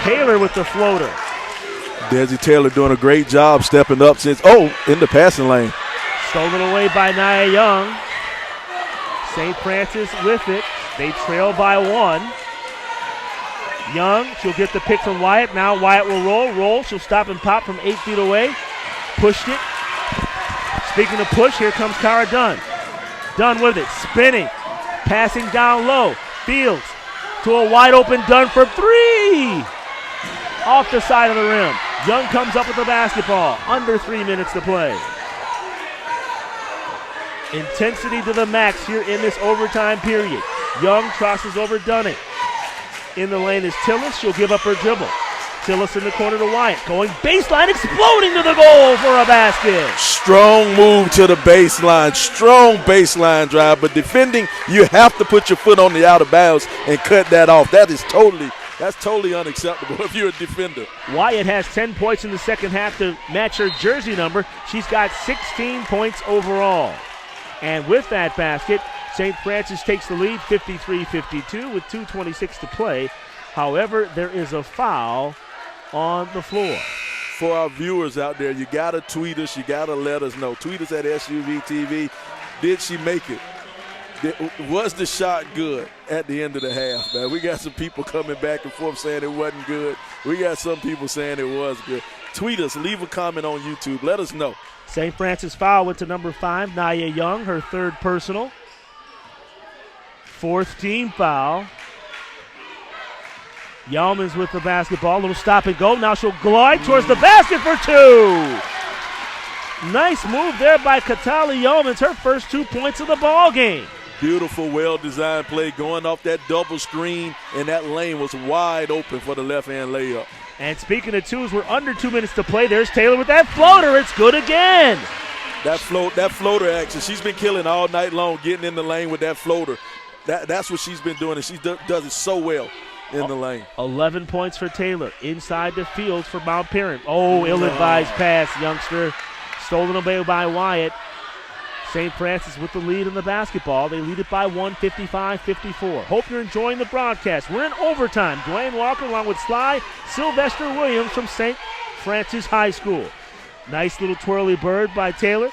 Taylor with the floater. Desi Taylor doing a great job stepping up in the passing lane. Stolen away by Nia Young. St. Francis with it. They trail by 1. Young, she'll get the pick from Wyatt. Now Wyatt will roll. She'll stop and pop from 8 feet away. Pushed it. Speaking of push, here comes Cara Dunn. Dunn with it, spinning, passing down low. Fields to a wide open Dunn for 3. Off the side of the rim. Young comes up with the basketball. Under 3 minutes to play. Intensity to the max here in this overtime period. Young crosses over Dunning. In the lane is Tillis. She'll give up her dribble. Tillis in the corner to Wyatt. Going baseline, exploding to the goal for a basket. Strong move to the baseline. Strong baseline drive. But defending, you have to put your foot on the out of bounds and cut that off. That's totally unacceptable if you're a defender. Wyatt has 10 points in the second half to match her jersey number. She's got 16 points overall. And with that basket, St. Francis takes the lead 53-52 with 2:26 to play. However, there is a foul on the floor. For our viewers out there, you got to tweet us. You got to let us know. Tweet us at SUVtv. Did she make it? Was the shot good at the end of the half, man? We got some people coming back and forth saying it wasn't good. We got some people saying it was good. Tweet us. Leave a comment on YouTube. Let us know. St. Francis foul went to number 5, Nia Young, her 3rd personal. 4th team foul. Yeomans with the basketball. Little stop and go. Now she'll glide towards the basket for 2. Nice move there by Katali Yeomans. Her first 2 points of the ball game. Beautiful, well-designed play going off that double screen, and that lane was wide open for the left-hand layup. And speaking of 2s, we're under 2 minutes to play. There's Taylor with that floater. It's good again. That floater action, she's been killing all night long, getting in the lane with that floater. That's what she's been doing, and she does it so well in the lane. 11 points for Taylor. Inside the field for Mount Paran. Oh, ill-advised pass, youngster. Stolen away by Wyatt. St. Francis with the lead in the basketball. They lead it by 1, 55-54. Hope you're enjoying the broadcast. We're in overtime. Dwayne Walker along with Sly Sylvester Williams from St. Francis High School. Nice little twirly bird by Taylor.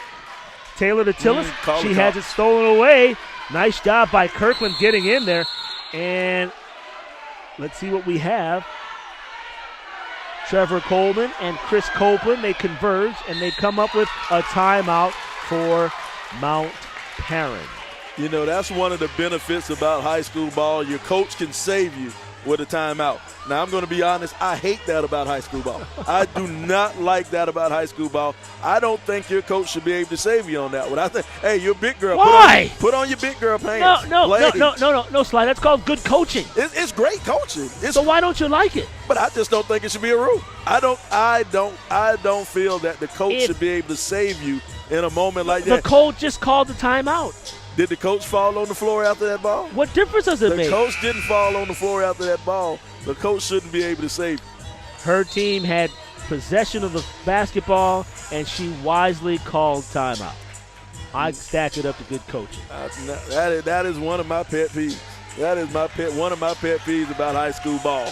Taylor to Tillis. She has it stolen away. Nice job by Kirkland getting in there. And let's see what we have. Trevor Coleman and Chris Copeland, they converge, and they come up with a timeout for Mount Paran. You know, that's one of the benefits about high school ball. Your coach can save you with a timeout. Now, I'm going to be honest, I hate that about high school ball. I do not like that about high school ball. I don't think your coach should be able to save you on that one. I think, hey, you're a big girl. Why? Put on your big girl pants. No, Sly. That's called good coaching. It's great coaching. So why don't you like it? But I just don't think it should be a rule. I don't feel that the coach should be able to save you in a moment like that. The coach just called the timeout. Did the coach fall on the floor after that ball? What difference does it make? The coach didn't fall on the floor after that ball. The coach shouldn't be able to save you. Her team had possession of the basketball, and she wisely called timeout. I stack it up to good coaching. That is one of my pet peeves. That is one of my pet peeves about high school ball.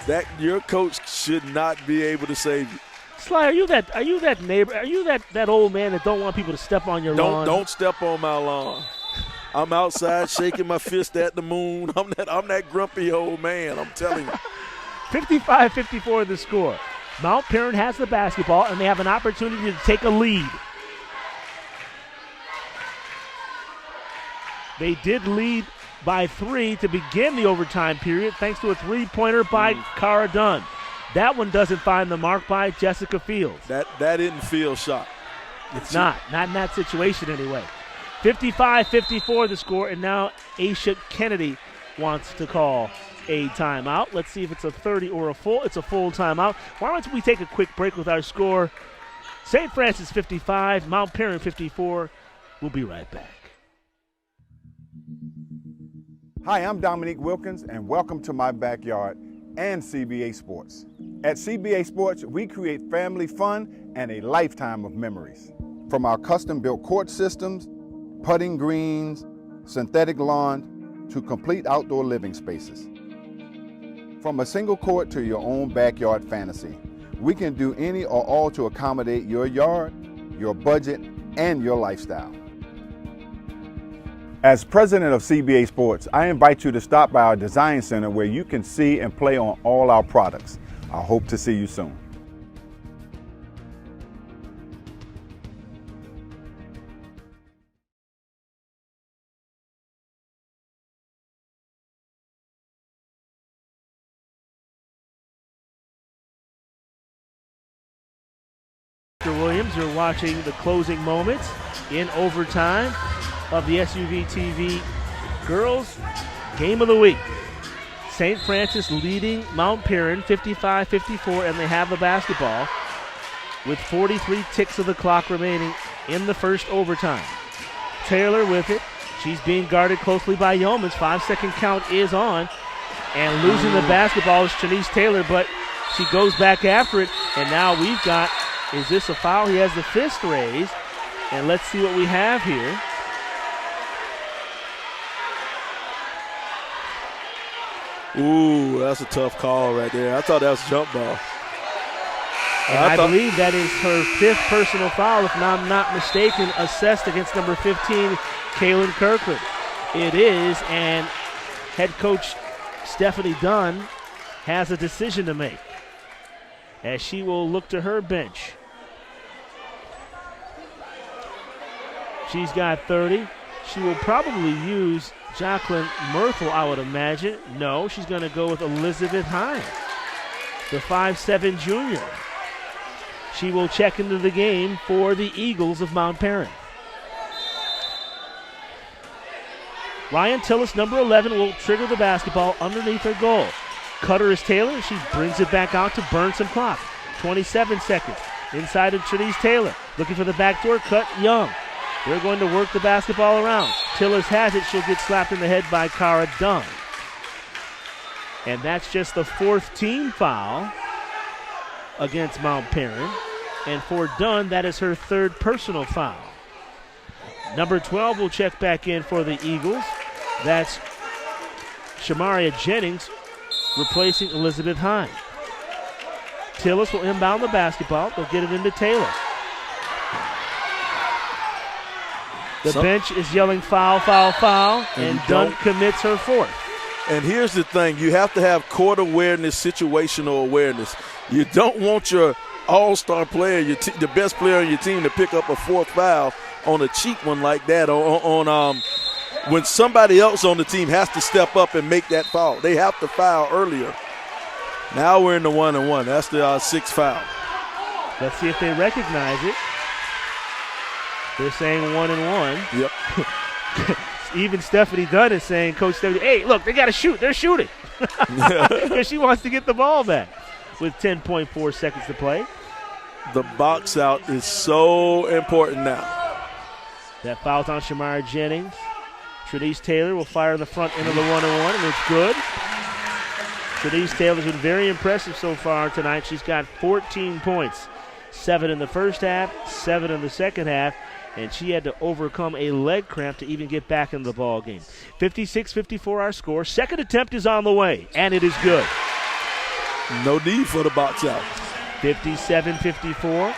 That your coach should not be able to save you. Sly, are you that neighbor? Are you that old man that don't want people to step on your lawn? Don't step on my lawn. I'm outside shaking my fist at the moon. I'm that grumpy old man, I'm telling you. 55-54 the score. Mount Paran has the basketball, and they have an opportunity to take a lead. They did lead by 3 to begin the overtime period thanks to a three-pointer by Cara Dunn. That one doesn't find the mark by Jessica Fields. That didn't feel shot. It's not in that situation anyway. 55-54 the score, and now Aisha Kennedy wants to call a timeout. Let's see if it's a 30 or a full. It's a full timeout. Why don't we take a quick break with our score? St. Francis 55, Mount Paran 54. We'll be right back. Hi, I'm Dominique Wilkins, and welcome to my backyard and CBA Sports. At CBA Sports, we create family fun and a lifetime of memories. From our custom-built court systems, putting greens, synthetic lawn, to complete outdoor living spaces. From a single court to your own backyard fantasy, we can do any or all to accommodate your yard, your budget, and your lifestyle. As president of CBA Sports, I invite you to stop by our design center where you can see and play on all our products. I hope to see you soon. Mr. Williams, you're watching the closing moments in overtime of the SUVtv Girls Game of the Week. St. Francis leading Mount Paran 55-54, and they have the basketball with 43 ticks of the clock remaining in the first overtime. Taylor with it. She's being guarded closely by Yeomans. 5-second count is on, and losing the basketball is Desi Taylor, but she goes back after it, and now we've got, is this a foul? He has the fist raised, and let's see what we have here. Ooh, that's a tough call right there. I thought that was a jump ball. And I believe that is her 5th personal foul, if I'm not mistaken, assessed against number 15, Kaylin Kirkland. It is, and head coach Stephanie Dunn has a decision to make as she will look to her bench. She's got 30. She will probably use Jacqueline Myrtle, I would imagine. No, she's going to go with Elizabeth Hine, the 5'7" junior. She will check into the game for the Eagles of Mount Paran. Ryan Tillis, number 11, will trigger the basketball underneath her goal. Cutter is Taylor. She brings it back out to burn some clock. 27 seconds. Inside of Desi Taylor. Looking for the backdoor cut. Young. They're going to work the basketball around. Tillis has it. She'll get slapped in the head by Cara Dunn. And that's just the 4th team foul against Mount Paran. And for Dunn, that is her 3rd personal foul. Number 12 will check back in for the Eagles. That's Shamaria Jennings replacing Elizabeth Hine. Tillis will inbound the basketball. They'll get it into Taylor. The bench is yelling foul, foul, foul, and Dunn commits her 4th. And here's the thing. You have to have court awareness, situational awareness. You don't want your all-star player, the best player on your team, to pick up a 4th foul on a cheap one like that when somebody else on the team has to step up and make that foul. They have to foul earlier. Now we're in the 1-and-1. That's the 6th foul. Let's see if they recognize it. They're saying 1-and-1. Yep. Even Stephanie Dunn is saying, Coach Stephanie, hey, look, they got to shoot. They're shooting. Because she wants to get the ball back with 10.4 seconds to play. The box out is so important now. That foul's on Shamara Jennings. Desi Taylor will fire the front end of the 1-and-1, and it's good. Desi Taylor's been very impressive so far tonight. She's got 14 points, 7 in the first half, 7 in the second half, and she had to overcome a leg cramp to even get back in the ball game. 56-54 our score. Second attempt is on the way, and it is good. No need for the box out. 57-54.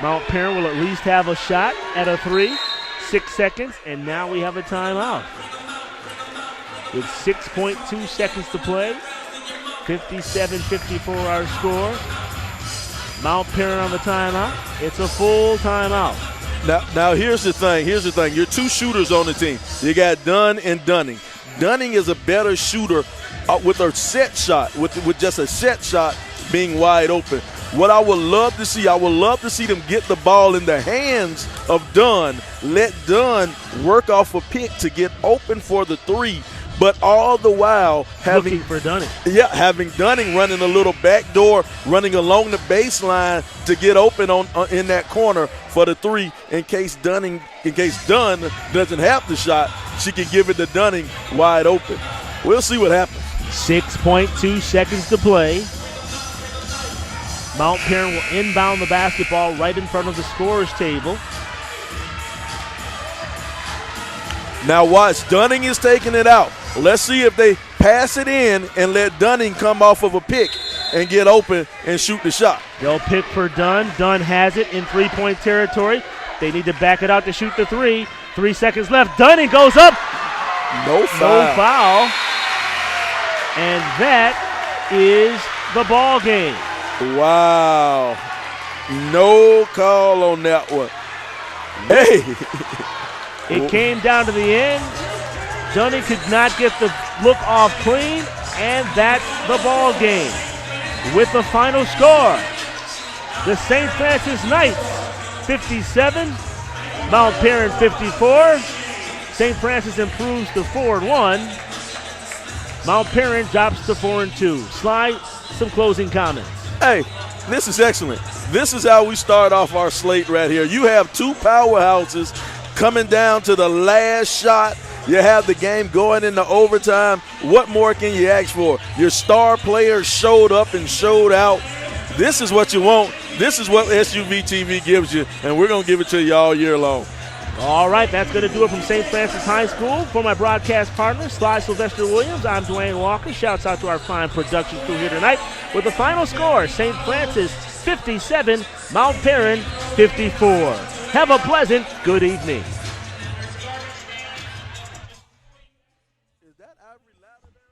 Mount Paran will at least have a shot at a 3. 6 seconds, and now we have a timeout. With 6.2 seconds to play, 57-54 our score. Mount Paran on the timeout. It's a full timeout. Now here's the thing. You're 2 shooters on the team. You got Dunn and Dunning. Dunning is a better shooter with a set shot, with just a set shot being wide open. What I would love to see, them get the ball in the hands of Dunn. Let Dunn work off a pick to get open for the 3. But all the while having Dunning running a little backdoor, running along the baseline to get open in that corner for the 3 in case Dunn doesn't have the shot, she can give it to Dunning wide open. We'll see what happens. 6.2 seconds to play. Mount Paran will inbound the basketball right in front of the scorer's table. Now watch, Dunning is taking it out. Let's see if they pass it in and let Dunning come off of a pick and get open and shoot the shot. They'll pick for Dunn. Dunn has it in three-point territory. They need to back it out to shoot the three. 3 seconds left. Dunning goes up. No foul. No foul. And that is the ball game. Wow. No call on that one. Hey. It came down to the end. Dunning could not get the look off clean, and that's the ball game. With the final score, the St. Francis Knights 57, Mount Paran 54. St. Francis improves to 4-1. Mount Paran drops to 4-2. Sly, some closing comments. Hey, this is excellent. This is how we start off our slate right here. You have two powerhouses coming down to the last shot. You have the game going into overtime. What more can you ask for? Your star players showed up and showed out. This is what you want. This is what SUVtv gives you, and we're going to give it to you all year long. All right, that's going to do it from St. Francis High School. For my broadcast partner, Sly Sylvester Williams, I'm Dwayne Walker. Shouts out to our fine production crew here tonight. With the final score, St. Francis 57, Mount Paran 54. Have a pleasant good evening. Is that Ivory Lavender?